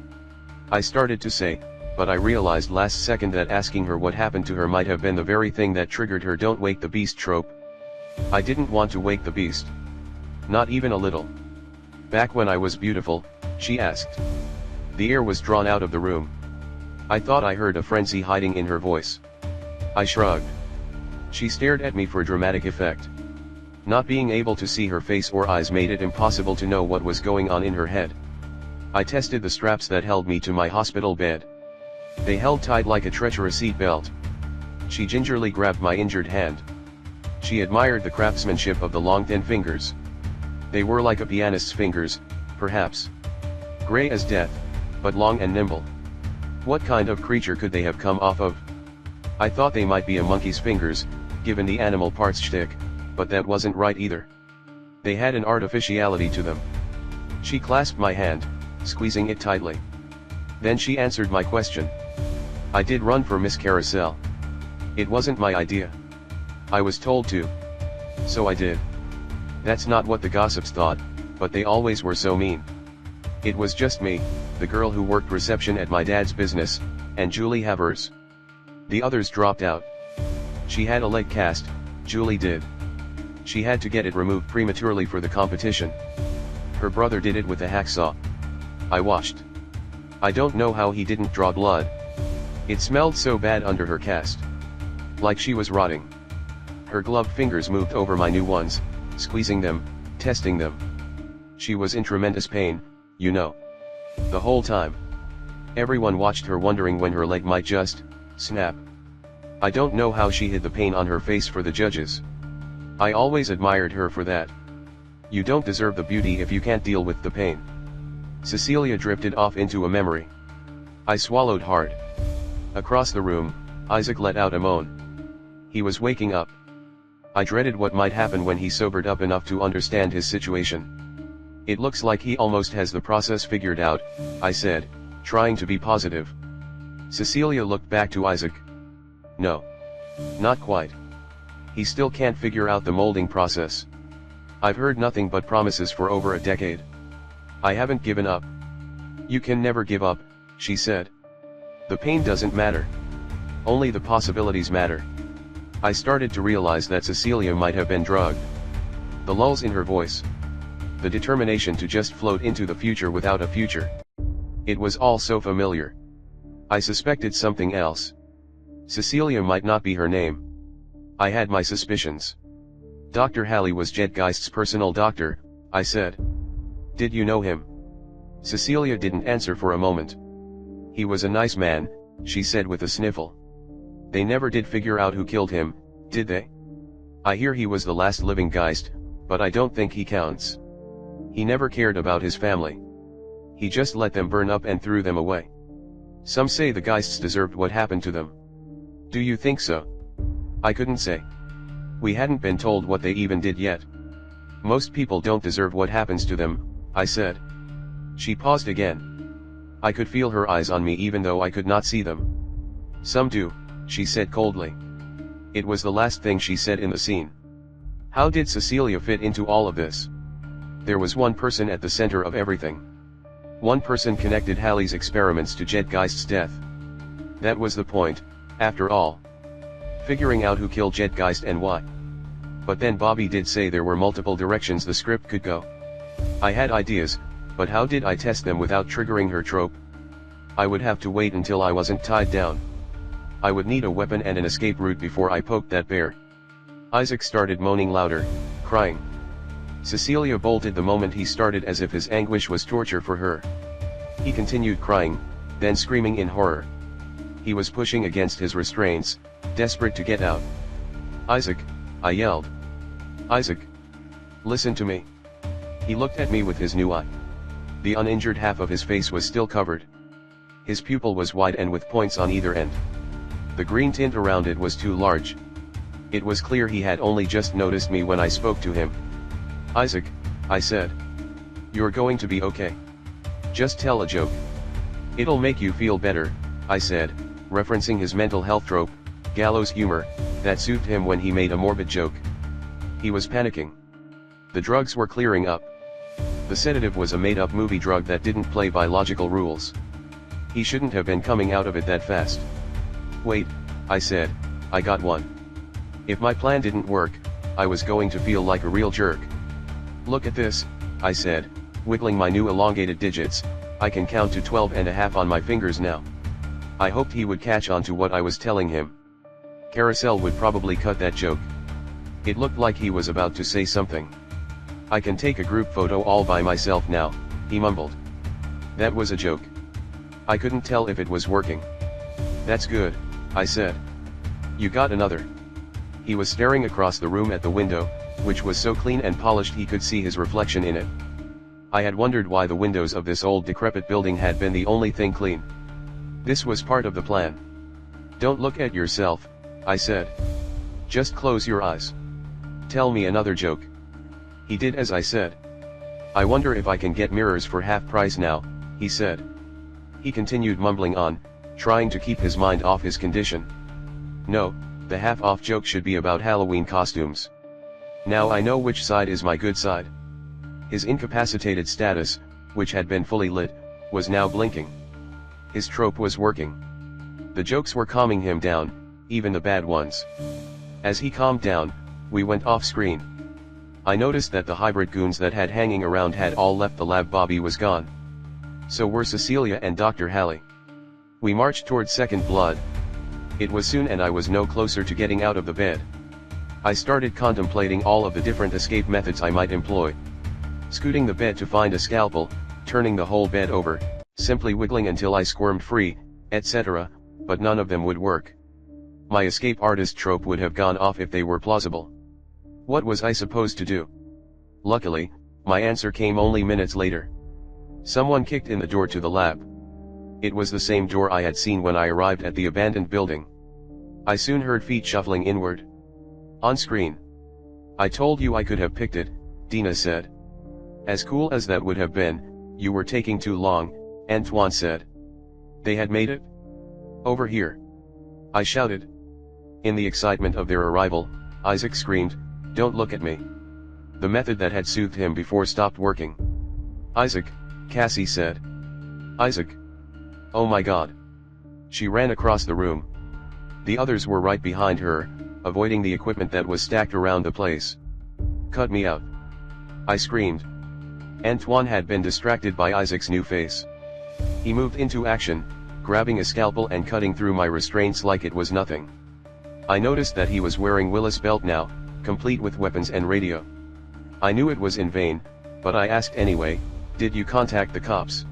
I started to say, but I realized last second that asking her what happened to her might have been the very thing that triggered her "don't wake the beast" trope. I didn't want to wake the beast. Not even a little. "Back when I was beautiful?" she asked. The air was drawn out of the room. I thought I heard a frenzy hiding in her voice. I shrugged. She stared at me for dramatic effect. Not being able to see her face or eyes made it impossible to know what was going on in her head. I tested the straps that held me to my hospital bed. They held tight like a treacherous seat belt. She gingerly grabbed my injured hand. She admired the craftsmanship of the long thin fingers. They were like a pianist's fingers, perhaps. Gray as death, but long and nimble. What kind of creature could they have come off of? I thought they might be a monkey's fingers, given the animal parts shtick, but that wasn't right either. They had an artificiality to them. She clasped my hand, squeezing it tightly. Then she answered my question. "I did run for Miss Carousel. It wasn't my idea. I was told to. So I did. That's not what the gossips thought, but they always were so mean. It was just me, the girl who worked reception at my dad's business, and Julie Havers. The others dropped out. She had a leg cast, Julie did. She had to get it removed prematurely for the competition. Her brother did it with a hacksaw. I watched. I don't know how he didn't draw blood. It smelled so bad under her cast. like she was rotting. Her gloved fingers moved over my new ones, squeezing them, testing them. She was in tremendous pain, you know. The whole time. Everyone watched her wondering when her leg might just snap. I don't know how she hid the pain on her face for the judges. I always admired her for that. You don't deserve the beauty if you can't deal with the pain. Cecilia drifted off into a memory. I swallowed hard. Across the room, Isaac let out a moan. He was waking up. I dreaded what might happen when he sobered up enough to understand his situation. It looks like he almost has the process figured out, I said, trying to be positive. Cecilia looked back to Isaac. No. Not quite. He still can't figure out the molding process. I've heard nothing but promises for over a decade. I haven't given up. You can never give up, she said. The pain doesn't matter. Only the possibilities matter. I started to realize that Cecilia might have been drugged. The lulls in her voice. The determination to just float into the future without a future. It was all so familiar. I suspected something else. Cecilia might not be her name. I had my suspicions. Dr. Halley was Jedgeist's personal doctor, I said. Did you know him? Cecilia didn't answer for a moment. He was a nice man, she said with a sniffle. They never did figure out who killed him, did they? I hear he was the last living Geist, but I don't think he counts. He never cared about his family. He just let them burn up and threw them away. Some say the Geists deserved what happened to them. Do you think so? I couldn't say. We hadn't been told what they even did yet. Most people don't deserve what happens to them, I said. She paused again. I could feel her eyes on me even though I could not see them. Some do, she said coldly. It was the last thing she said in the scene. How did Cecilia fit into all of this? There was one person at the center of everything. One person connected Halley's experiments to Jedgeist's death. That was the point, after all. Figuring out who killed Jedgeist and why. But then Bobby did say there were multiple directions the script could go. I had ideas, but how did I test them without triggering her trope? I would have to wait until I wasn't tied down. I would need a weapon and an escape route before I poked that bear. Isaac started moaning louder, crying. Cecilia bolted the moment he started as if his anguish was torture for her. He continued crying, then screaming in horror. He was pushing against his restraints, desperate to get out. Isaac, I yelled. Isaac. Listen to me. He looked at me with his new eye. The uninjured half of his face was still covered. His pupil was wide and with points on either end. The green tint around it was too large. It was clear he had only just noticed me when I spoke to him. Isaac, I said. You're going to be okay. Just tell a joke. It'll make you feel better, I said, referencing his mental health trope, gallows humor, that soothed him when he made a morbid joke. He was panicking. The drugs were clearing up. The sedative was a made-up movie drug that didn't play by logical rules. He shouldn't have been coming out of it that fast. Wait, I said, I got one. If my plan didn't work, I was going to feel like a real jerk. Look at this, I said, wiggling my new elongated digits. I can count to 12.5 on my fingers now. I hoped he would catch on to what I was telling him. Carousel would probably cut that joke. It looked like he was about to say something. I can take a group photo all by myself now, he mumbled. That was a joke. I couldn't tell if it was working. That's good, I said. You got another. He was staring across the room at the window, which was so clean and polished he could see his reflection in it. I had wondered why the windows of this old decrepit building had been the only thing clean. This was part of the plan. Don't look at yourself, I said. Just close your eyes. Tell me another joke. He did as I said. I wonder if I can get mirrors for half price now, he said. He continued mumbling on, trying to keep his mind off his condition. No, the half-off joke should be about Halloween costumes. Now I know which side is my good side. His incapacitated status, which had been fully lit, was now blinking. His trope was working. The jokes were calming him down, even the bad ones. As he calmed down, we went off screen. I noticed that the hybrid goons that had hanging around had all left the lab. Bobby was gone. So were Cecilia and Dr. Halley. We marched toward Second Blood. It was soon and I was no closer to getting out of the bed. I started contemplating all of the different escape methods I might employ. Scooting the bed to find a scalpel, turning the whole bed over, simply wiggling until I squirmed free, etc., but none of them would work. My escape artist trope would have gone off if they were plausible. What was I supposed to do? Luckily, my answer came only minutes later. Someone kicked in the door to the lab. It was the same door I had seen when I arrived at the abandoned building. I soon heard feet shuffling inward. On screen. I told you I could have picked it, Dina said. As cool as that would have been, you were taking too long, Antoine said. They had made it? Over here. I shouted. In the excitement of their arrival, Isaac screamed, "Don't look at me." The method that had soothed him before stopped working. "Isaac," Cassie said. "Isaac. Oh my God." She ran across the room. The others were right behind her, avoiding the equipment that was stacked around the place. "Cut me out," I screamed. Antoine had been distracted by Isaac's new face. He moved into action, grabbing a scalpel and cutting through my restraints like it was nothing. I noticed that he was wearing Willis belt now, complete with weapons and radio. I knew it was in vain, but I asked anyway, "Did you contact the cops?"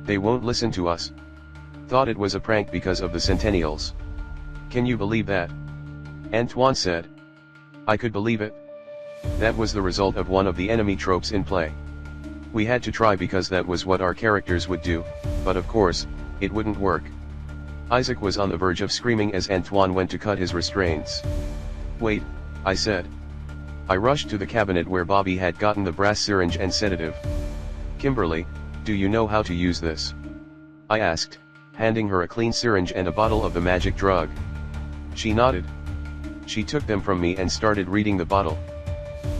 "They won't listen to us." "Thought it was a prank because of the Centennials." "Can you believe that?" Antoine said. I could believe it. That was the result of one of the enemy tropes in play. We had to try because that was what our characters would do, but of course, it wouldn't work. Isaac was on the verge of screaming as Antoine went to cut his restraints. "Wait," I said. I rushed to the cabinet where Bobby had gotten the brass syringe and sedative. "Kimberly, do you know how to use this?" I asked, handing her a clean syringe and a bottle of the magic drug. She nodded. She took them from me and started reading the bottle.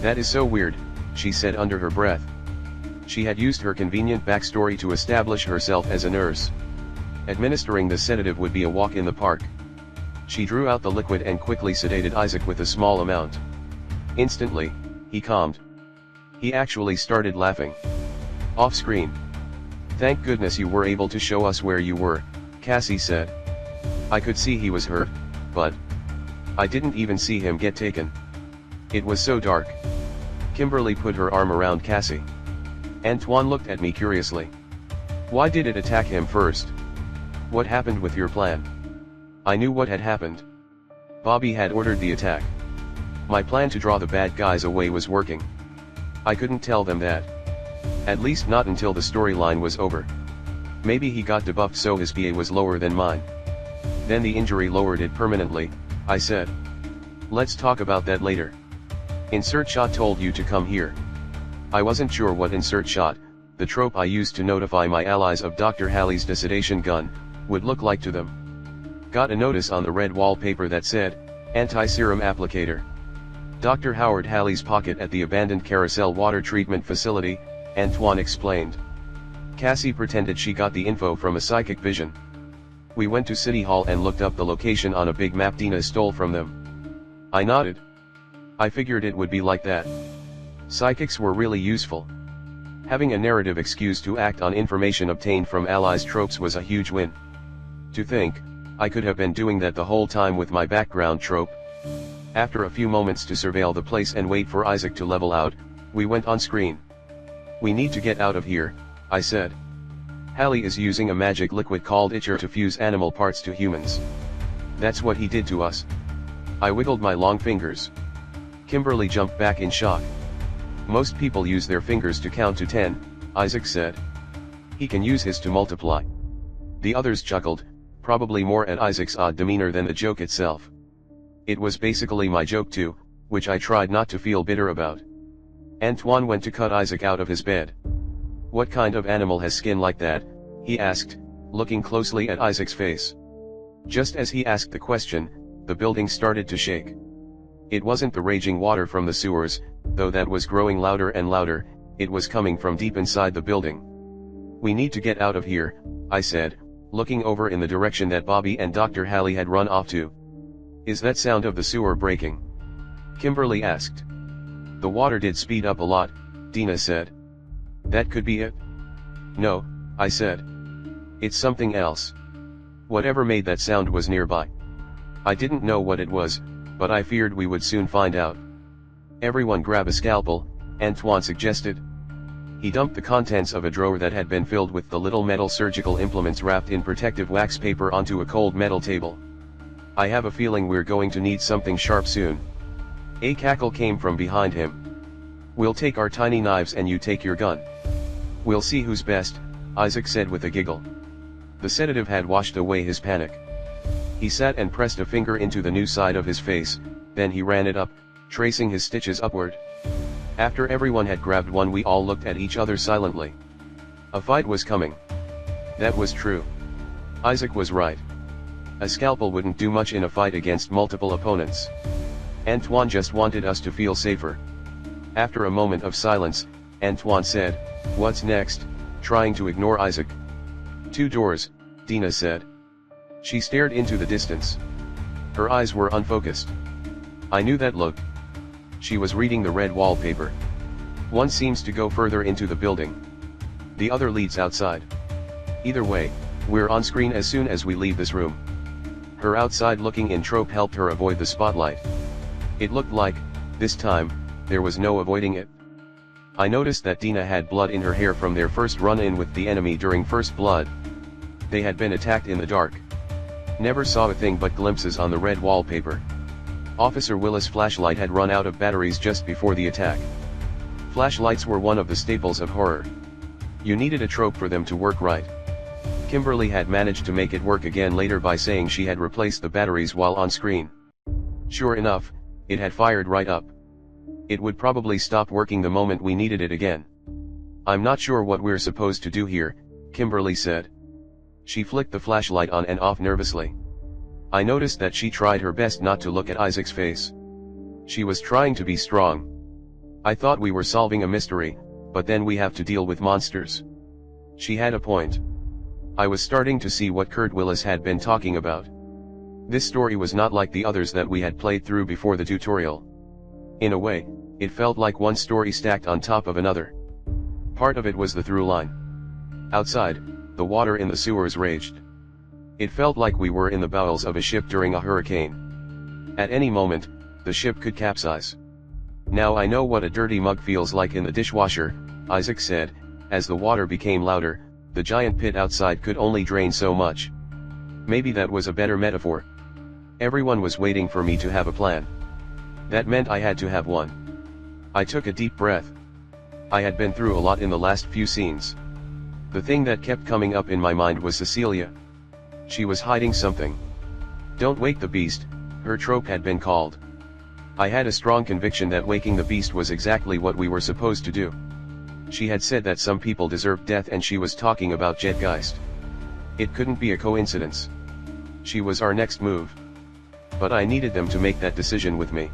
"That is so weird," she said under her breath. She had used her convenient backstory to establish herself as a nurse. Administering the sedative would be a walk in the park. She drew out the liquid and quickly sedated Isaac with a small amount. Instantly, he calmed. He actually started laughing. Off screen. "Thank goodness you were able to show us where you were," Cassie said. I could see he was hurt, but I didn't even see him get taken. It was so dark. Kimberly put her arm around Cassie. Antoine looked at me curiously. "Why did it attack him first? What happened with your plan?" I knew what had happened. Bobby had ordered the attack. My plan to draw the bad guys away was working. I couldn't tell them that. At least not until the storyline was over. Maybe he got debuffed so his PA was lower than mine. Then the injury lowered it permanently, I said. "Let's talk about that later. Insert shot told you to come here." I wasn't sure what insert shot, the trope I used to notify my allies of Dr. Halley's desedation gun, would look like to them. Got a notice on the red wallpaper that said, "Anti-serum applicator. Dr. Howard Halley's pocket at the abandoned Carousel water treatment facility," Antoine explained. Cassie pretended she got the info from a psychic vision. "We went to City Hall and looked up the location on a big map Dina stole from them." I nodded. I figured it would be like that. Psychics were really useful. Having a narrative excuse to act on information obtained from allies tropes was a huge win. To think, I could have been doing that the whole time with my background trope. After a few moments to surveil the place and wait for Isaac to level out, we went on screen. "We need to get out of here," I said. "Halley is using a magic liquid called Itcher to fuse animal parts to humans. That's what he did to us." I wiggled my long fingers. Kimberly jumped back in shock. "Most people use their fingers to count to 10, Isaac said. "He can use his to multiply." The others chuckled, probably more at Isaac's odd demeanor than the joke itself. It was basically my joke too, which I tried not to feel bitter about. Antoine went to cut Isaac out of his bed. "What kind of animal has skin like that?" he asked, looking closely at Isaac's face. Just as he asked the question, the building started to shake. It wasn't the raging water from the sewers, though that was growing louder and louder, it was coming from deep inside the building. "We need to get out of here," I said, looking over in the direction that Bobby and Dr. Halley had run off to. "Is that sound of the sewer breaking?" Kimberly asked. "The water did speed up a lot," Dina said. "That could be it." "No," I said. "It's something else. Whatever made that sound was nearby." I didn't know what it was, but I feared we would soon find out. Everyone grab a scalpel, Antoine suggested. He dumped the contents of a drawer that had been filled with the little metal surgical implements wrapped in protective wax paper onto a cold metal table. I have a feeling we're going to need something sharp soon. A cackle came from behind him. We'll take our tiny knives and you take your gun. We'll see who's best, Isaac said with a giggle. The sedative had washed away his panic. He sat and pressed a finger into the new side of his face, then he ran it up, tracing his stitches upward. After everyone had grabbed one, we all looked at each other silently. A fight was coming. That was true. Isaac was right. A scalpel wouldn't do much in a fight against multiple opponents. Antoine just wanted us to feel safer. After a moment of silence, Antoine said, "What's next?" trying to ignore Isaac. "Two doors," Dina said. She stared into the distance. Her eyes were unfocused. I knew that look. She was reading the red wallpaper. One seems to go further into the building. The other leads outside. Either way, we're on screen as soon as we leave this room. Her outside-looking in trope helped her avoid the spotlight. It looked like, this time, there was no avoiding it. I noticed that Dina had blood in her hair from their first run-in with the enemy during First Blood. They had been attacked in the dark. Never saw a thing but glimpses on the red wallpaper. Officer Willis' flashlight had run out of batteries just before the attack. Flashlights were one of the staples of horror. You needed a trope for them to work right. Kimberly had managed to make it work again later by saying she had replaced the batteries while on screen. Sure enough, it had fired right up. It would probably stop working the moment we needed it again. "I'm not sure what we're supposed to do here," Kimberly said. She flicked the flashlight on and off nervously. I noticed that she tried her best not to look at Isaac's face. She was trying to be strong. I thought we were solving a mystery, but then we have to deal with monsters. She had a point. I was starting to see what Kurt Willis had been talking about. This story was not like the others that we had played through before the tutorial. In a way, it felt like one story stacked on top of another. Part of it was the through line. Outside, the water in the sewers raged. It felt like we were in the bowels of a ship during a hurricane. At any moment, the ship could capsize. "Now I know what a dirty mug feels like in the dishwasher," Isaac said. As the water became louder, the giant pit outside could only drain so much. Maybe that was a better metaphor. Everyone was waiting for me to have a plan. That meant I had to have one. I took a deep breath. I had been through a lot in the last few scenes. The thing that kept coming up in my mind was Cecilia. She was hiding something. "Don't wake the beast," her trope had been called. I had a strong conviction that waking the beast was exactly what we were supposed to do. She had said that some people deserved death and she was talking about Jetgeist. It couldn't be a coincidence. She was our next move. But I needed them to make that decision with me.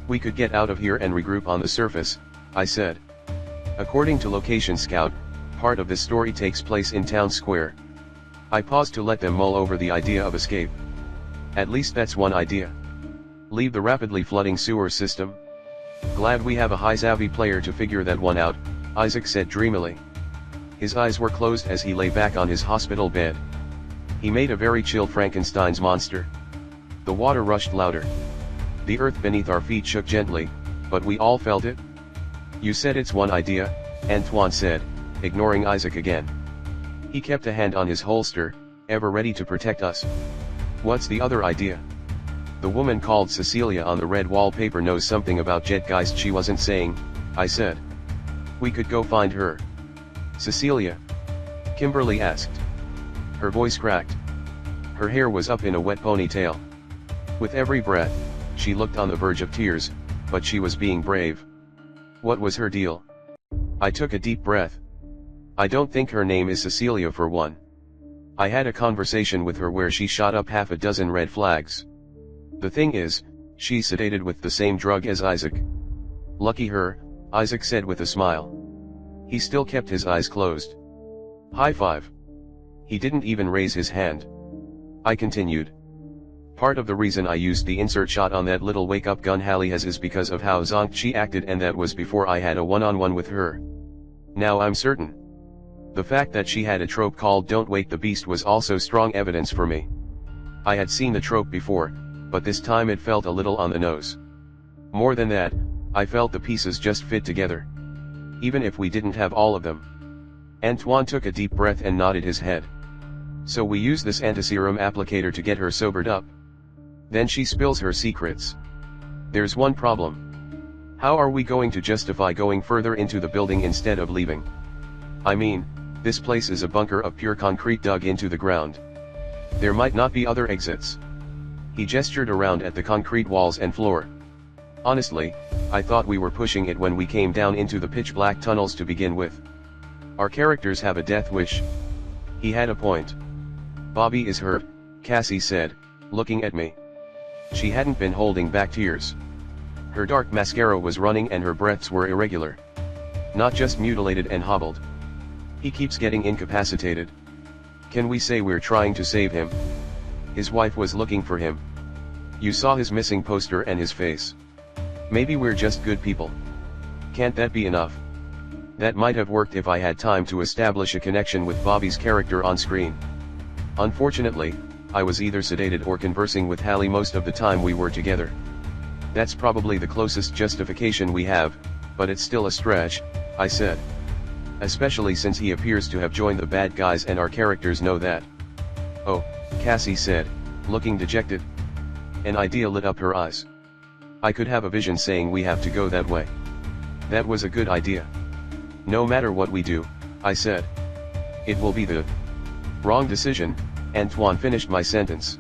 "We could get out of here and regroup on the surface," I said. According to Location Scout, part of this story takes place in Town Square. I paused to let them mull over the idea of escape. At least that's one idea. Leave the rapidly flooding sewer system? Glad we have a high-savvy player to figure that one out, Isaac said dreamily. His eyes were closed as he lay back on his hospital bed. He made a very chill Frankenstein's monster. The water rushed louder. The earth beneath our feet shook gently, but we all felt it. "You said it's one idea," Antoine said, ignoring Isaac again. He kept a hand on his holster, ever ready to protect us. "What's the other idea?" "The woman called Cecilia on the red wallpaper knows something about Jetgeist she wasn't saying," I said. "We could go find her." "Cecilia?" Kimberly asked. Her voice cracked. Her hair was up in a wet ponytail. With every breath, she looked on the verge of tears, but she was being brave. "What was her deal?" I took a deep breath. "I don't think her name is Cecilia for one. I had a conversation with her where she shot up half a dozen red flags. The thing is, she's sedated with the same drug as Isaac." "Lucky her," Isaac said with a smile. He still kept his eyes closed. "High five." He didn't even raise his hand. I continued. "Part of the reason I used the insert shot on that little wake-up gun Hallie has is because of how zonked she acted, and that was before I had a one-on-one with her. Now I'm certain. The fact that she had a trope called Don't Wake the Beast was also strong evidence for me. I had seen the trope before, but this time it felt a little on the nose. More than that, I felt the pieces just fit together. Even if we didn't have all of them. Antoine took a deep breath and nodded his head. So we use this antiserum applicator to get her sobered up. Then she spills her secrets. There's one problem. How are we going to justify going further into the building instead of leaving? I mean, this place is a bunker of pure concrete dug into the ground. There might not be other exits. He gestured around at the concrete walls and floor. Honestly, I thought we were pushing it when we came down into the pitch-black tunnels to begin with. Our characters have a death wish. He had a point. Bobby is hurt, Cassie said, looking at me. She hadn't been holding back tears. Her dark mascara was running and her breaths were irregular. Not just mutilated and hobbled. He keeps getting incapacitated. Can we say we're trying to save him? His wife was looking for him. You saw his missing poster and his face. Maybe we're just good people. Can't that be enough? That might have worked if I had time to establish a connection with Bobby's character on screen. Unfortunately, I was either sedated or conversing with Hallie most of the time we were together. That's probably the closest justification we have, but it's still a stretch, I said. Especially since he appears to have joined the bad guys and our characters know that. Oh, Cassie said, looking dejected. An idea lit up her eyes. I could have a vision saying we have to go that way. That was a good idea. No matter what we do, I said. It will be the wrong decision, Antoine finished my sentence.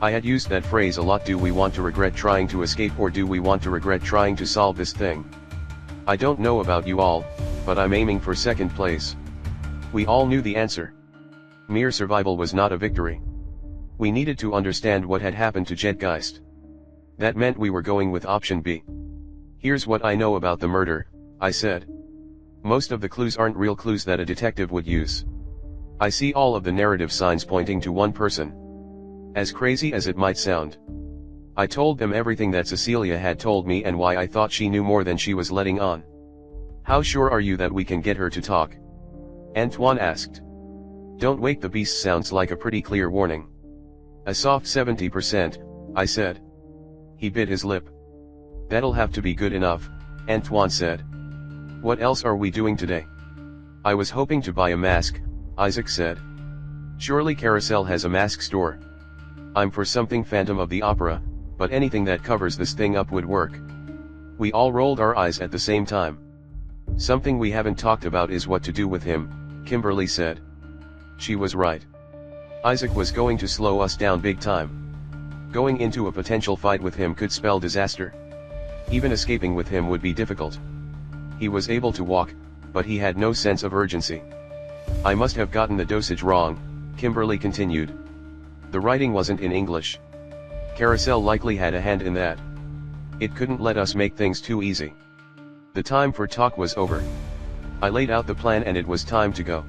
I had used that phrase a lot. Do we want to regret trying to escape or do we want to regret trying to solve this thing? I don't know about you all, but I'm aiming for second place. We all knew the answer. Mere survival was not a victory. We needed to understand what had happened to Jetgeist. That meant we were going with option B. Here's what I know about the murder, I said. Most of the clues aren't real clues that a detective would use. I see all of the narrative signs pointing to one person. As crazy as it might sound. I told them everything that Cecilia had told me and why I thought she knew more than she was letting on. How sure are you that we can get her to talk? Antoine asked. Don't wake the beast sounds like a pretty clear warning. A soft 70%, I said. He bit his lip. That'll have to be good enough, Antoine said. What else are we doing today? I was hoping to buy a mask, Isaac said. Surely Carousel has a mask store. I'm for something Phantom of the Opera, but anything that covers this thing up would work. We all rolled our eyes at the same time. Something we haven't talked about is what to do with him, Kimberly said. She was right. Isaac was going to slow us down big time. Going into a potential fight with him could spell disaster. Even escaping with him would be difficult. He was able to walk, but he had no sense of urgency. I must have gotten the dosage wrong, Kimberly continued. The writing wasn't in English. Carousel likely had a hand in that. It couldn't let us make things too easy. The time for talk was over. I laid out the plan and it was time to go.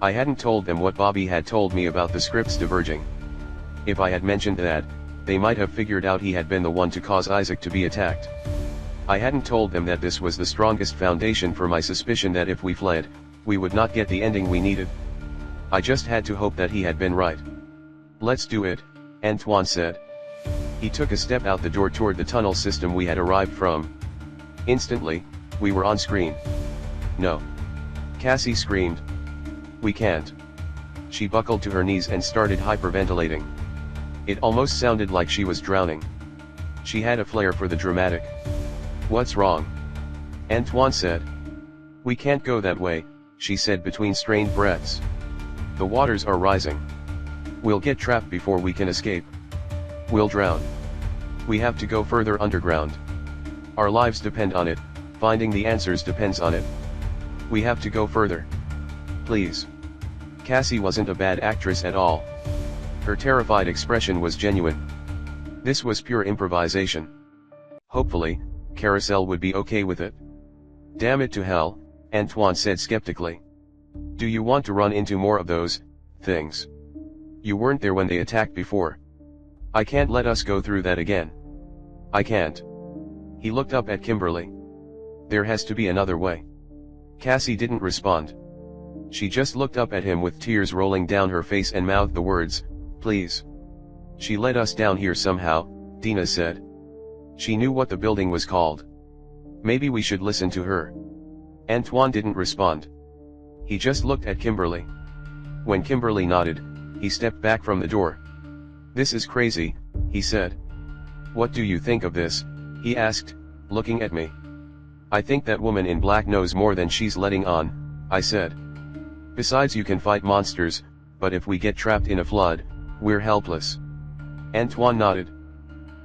I hadn't told them what Bobby had told me about the scripts diverging. If I had mentioned that, they might have figured out he had been the one to cause Isaac to be attacked. I hadn't told them that this was the strongest foundation for my suspicion that if we fled, we would not get the ending we needed. I just had to hope that he had been right. Let's do it, Antoine said. He took a step out the door toward the tunnel system we had arrived from. Instantly, we were on screen. No. Cassie screamed. We can't. She buckled to her knees and started hyperventilating. It almost sounded like she was drowning. She had a flair for the dramatic. What's wrong? Antoine said. We can't go that way, she said between strained breaths. The waters are rising. We'll get trapped before we can escape. We'll drown. We have to go further underground. Our lives depend on it, finding the answers depends on it. We have to go further. Please. Cassie wasn't a bad actress at all. Her terrified expression was genuine. This was pure improvisation. Hopefully, Carousel would be okay with it. Damn it to hell, Antoine said skeptically. Do you want to run into more of those things? You weren't there when they attacked before. I can't let us go through that again. I can't. He looked up at Kimberly. There has to be another way. Cassie didn't respond. She just looked up at him with tears rolling down her face and mouthed the words, please. She led us down here somehow, Dina said. She knew what the building was called. Maybe we should listen to her. Antoine didn't respond. He just looked at Kimberly. When Kimberly nodded, he stepped back from the door. This is crazy, he said. What do you think of this? He asked, looking at me. I think that woman in black knows more than she's letting on, I said. Besides, you can fight monsters, but if we get trapped in a flood, we're helpless. Antoine nodded.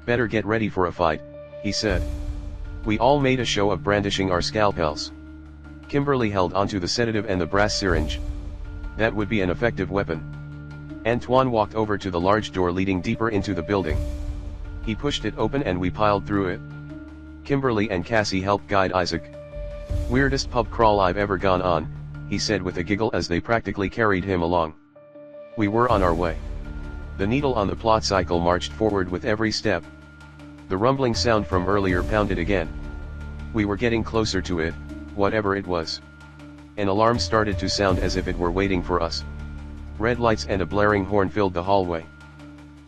Better get ready for a fight, he said. We all made a show of brandishing our scalpels. Kimberly held onto the sedative and the brass syringe. That would be an effective weapon. Antoine walked over to the large door leading deeper into the building. He pushed it open and we piled through it. Kimberly and Cassie helped guide Isaac. Weirdest pub crawl I've ever gone on, he said with a giggle as they practically carried him along. We were on our way. The needle on the plot cycle marched forward with every step. The rumbling sound from earlier pounded again. We were getting closer to it, whatever it was. An alarm started to sound as if it were waiting for us. Red lights and a blaring horn filled the hallway.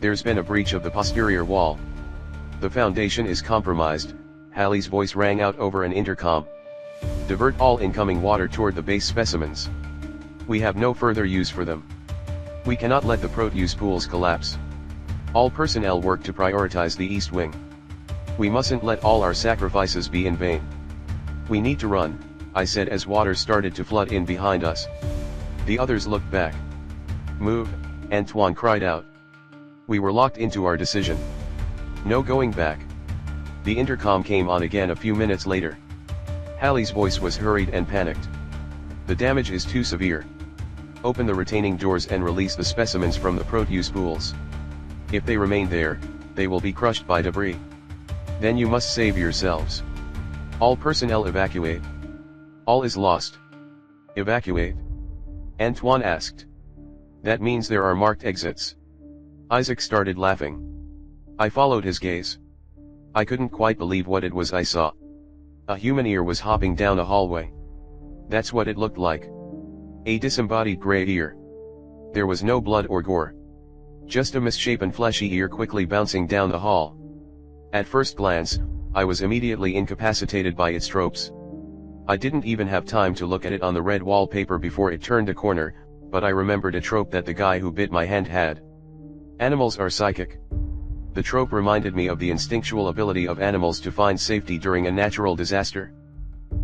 There's been a breach of the posterior wall. The foundation is compromised, Hallie's voice rang out over an intercom. Divert all incoming water toward the base specimens. We have no further use for them. We cannot let the Proteus pools collapse. All personnel work to prioritize the East Wing. We mustn't let all our sacrifices be in vain. We need to run, I said as water started to flood in behind us. The others looked back. Move, Antoine cried out. We were locked into our decision. No going back. The intercom came on again a few minutes later. Hallie's voice was hurried and panicked. The damage is too severe. Open the retaining doors and release the specimens from the Proteus pools. If they remain there, they will be crushed by debris. Then you must save yourselves. All personnel evacuate. All is lost. Evacuate? Antoine asked. That means there are marked exits. Isaac started laughing. I followed his gaze. I couldn't quite believe what it was I saw. A human ear was hopping down a hallway. That's what it looked like. A disembodied gray ear. There was no blood or gore. Just a misshapen fleshy ear quickly bouncing down the hall. At first glance, I was immediately incapacitated by its tropes. I didn't even have time to look at it on the red wallpaper before it turned a corner, but I remembered a trope that the guy who bit my hand had. Animals are psychic. The trope reminded me of the instinctual ability of animals to find safety during a natural disaster.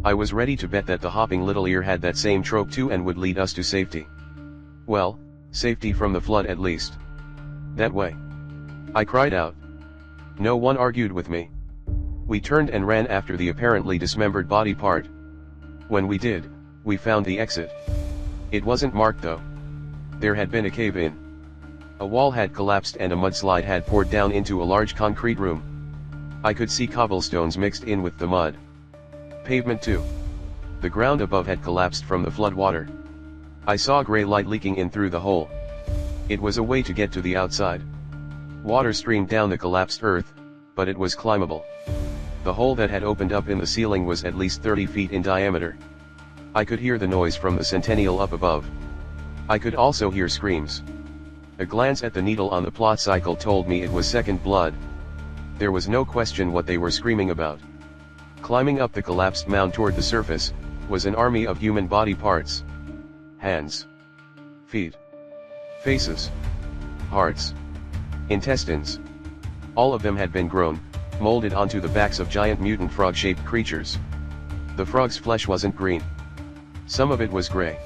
I was ready to bet that the hopping little ear had that same trope too and would lead us to safety. Well, safety from the flood at least. That way. I cried out. No one argued with me. We turned and ran after the apparently dismembered body part. When we did, we found the exit. It wasn't marked though. There had been a cave-in. A wall had collapsed and a mudslide had poured down into a large concrete room. I could see cobblestones mixed in with the mud. Pavement too. The ground above had collapsed from the flood water. I saw gray light leaking in through the hole. It was a way to get to the outside. Water streamed down the collapsed earth, but it was climbable. The hole that had opened up in the ceiling was at least 30 feet in diameter. I could hear the noise from the Centennial up above. I could also hear screams. A glance at the needle on the plot cycle told me it was second blood. There was no question what they were screaming about. Climbing up the collapsed mound toward the surface, was an army of human body parts. Hands. Feet. Faces. Hearts. Intestines. All of them had been grown, molded onto the backs of giant mutant frog-shaped creatures. The frog's flesh wasn't green. Some of it was gray.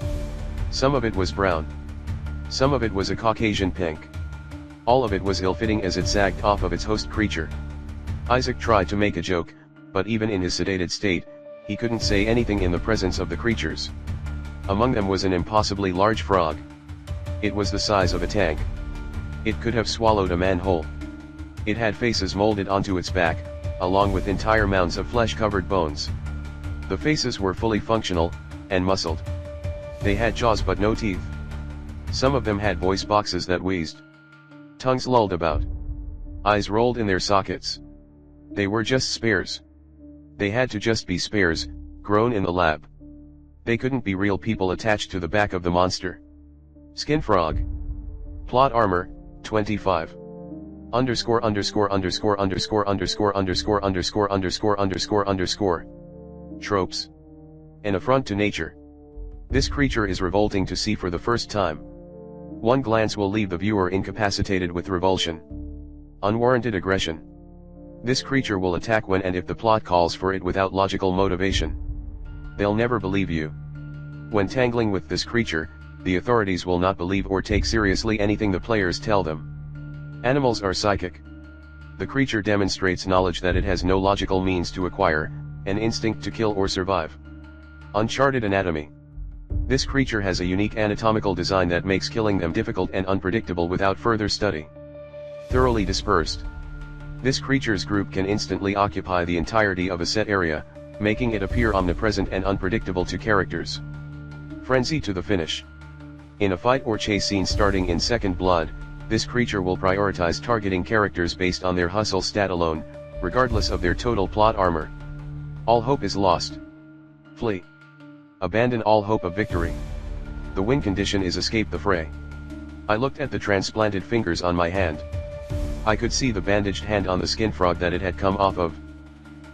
Some of it was brown. Some of it was a Caucasian pink. All of it was ill-fitting as it sagged off of its host creature. Isaac tried to make a joke, but even in his sedated state, he couldn't say anything in the presence of the creatures. Among them was an impossibly large frog. It was the size of a tank. It could have swallowed a man whole. It had faces molded onto its back, along with entire mounds of flesh-covered bones. The faces were fully functional, and muscled. They had jaws but no teeth. Some of them had voice boxes that wheezed. Tongues lolled about. Eyes rolled in their sockets. They were just spares. They had to just be spares, grown in the lab. They couldn't be real people attached to the back of the monster. Skin frog. Plot armor, 25. underscore underscore underscore underscore underscore underscore underscore underscore underscore underscore. Tropes. An affront to nature. This creature is revolting to see for the first time. One glance will leave the viewer incapacitated with revulsion. Unwarranted aggression. This creature will attack when and if the plot calls for it without logical motivation. They'll never believe you. When tangling with this creature, the authorities will not believe or take seriously anything the players tell them. Animals are psychic. The creature demonstrates knowledge that it has no logical means to acquire, an instinct to kill or survive. Uncharted anatomy. This creature has a unique anatomical design that makes killing them difficult and unpredictable without further study. Thoroughly dispersed. This creature's group can instantly occupy the entirety of a set area, making it appear omnipresent and unpredictable to characters. Frenzy to the finish. In a fight or chase scene starting in Second Blood, this creature will prioritize targeting characters based on their hustle stat alone, regardless of their total plot armor. All hope is lost. Flee. Abandon all hope of victory. The win condition is escape the fray. I looked at the transplanted fingers on my hand. I could see the bandaged hand on the skin frog that it had come off of.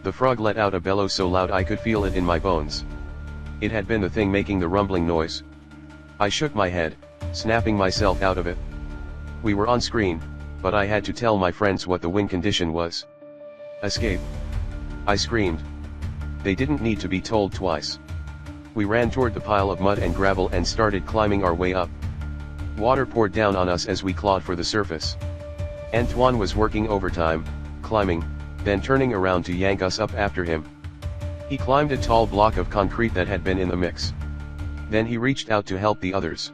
The frog let out a bellow so loud I could feel it in my bones. It had been the thing making the rumbling noise. I shook my head, snapping myself out of it. We were on screen, but I had to tell my friends what the win condition was. Escape. I screamed. They didn't need to be told twice. We ran toward the pile of mud and gravel and started climbing our way up. Water poured down on us as we clawed for the surface. Antoine was working overtime, climbing, then turning around to yank us up after him. He climbed a tall block of concrete that had been in the mix. Then he reached out to help the others.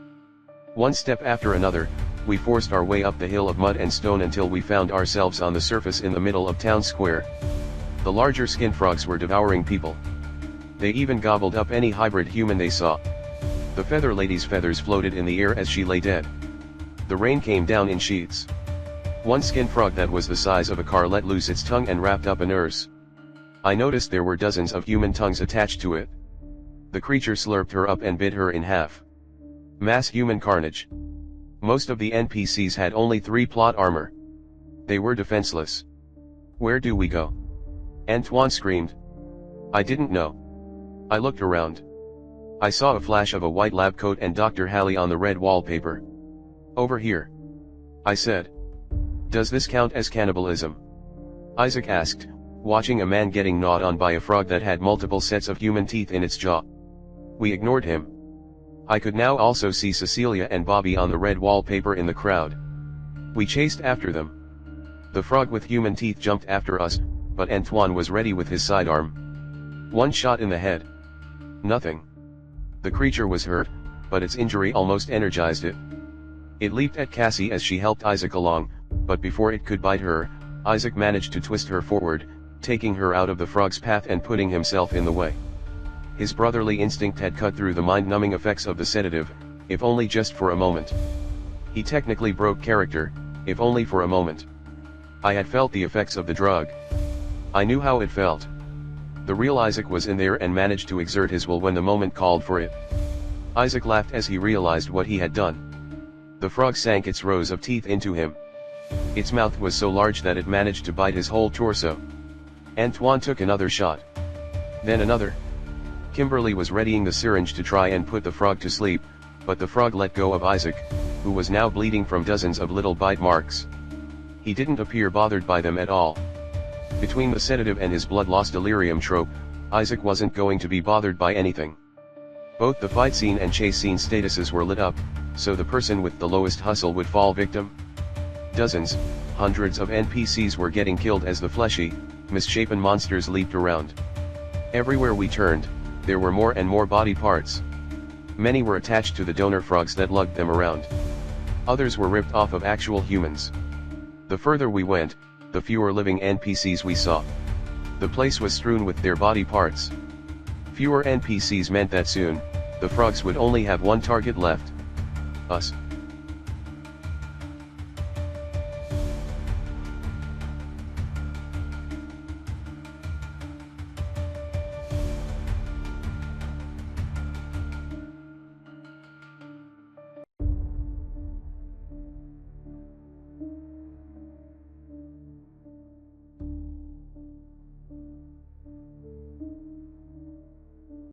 One step after another, we forced our way up the hill of mud and stone until we found ourselves on the surface in the middle of town square. The larger skin frogs were devouring people. They even gobbled up any hybrid human they saw. The feather lady's feathers floated in the air as she lay dead. The rain came down in sheets. One skin frog that was the size of a car let loose its tongue and wrapped up a nurse. I noticed there were dozens of human tongues attached to it. The creature slurped her up and bit her in half. Mass human carnage. Most of the NPCs had only 3 plot armor. They were defenseless. Where do we go? Antoine screamed. I didn't know. I looked around. I saw a flash of a white lab coat and Dr. Halley on the red wallpaper. Over here. I said. Does this count as cannibalism? Isaac asked, watching a man getting gnawed on by a frog that had multiple sets of human teeth in its jaw. We ignored him. I could now also see Cecilia and Bobby on the red wallpaper in the crowd. We chased after them. The frog with human teeth jumped after us, but Antoine was ready with his sidearm. One shot in the head. Nothing. The creature was hurt, but its injury almost energized it. It leaped at Cassie as she helped Isaac along, but before it could bite her, Isaac managed to twist her forward, taking her out of the frog's path and putting himself in the way. His brotherly instinct had cut through the mind-numbing effects of the sedative, if only just for a moment. He technically broke character, if only for a moment. I had felt the effects of the drug. I knew how it felt. The real Isaac was in there and managed to exert his will when the moment called for it. Isaac laughed as he realized what he had done. The frog sank its rows of teeth into him. Its mouth was so large that it managed to bite his whole torso. Antoine took another shot. Then another. Kimberly was readying the syringe to try and put the frog to sleep, but the frog let go of Isaac, who was now bleeding from dozens of little bite marks. He didn't appear bothered by them at all. Between the sedative and his blood-loss delirium trope, Isaac wasn't going to be bothered by anything. Both the fight scene and chase scene statuses were lit up, so the person with the lowest hustle would fall victim. Dozens, hundreds of NPCs were getting killed as the fleshy, misshapen monsters leaped around. Everywhere we turned, there were more and more body parts. Many were attached to the donor frogs that lugged them around. Others were ripped off of actual humans. The further we went, the fewer living NPCs we saw. The place was strewn with their body parts. Fewer NPCs meant that soon, the frogs would only have one target left. Us.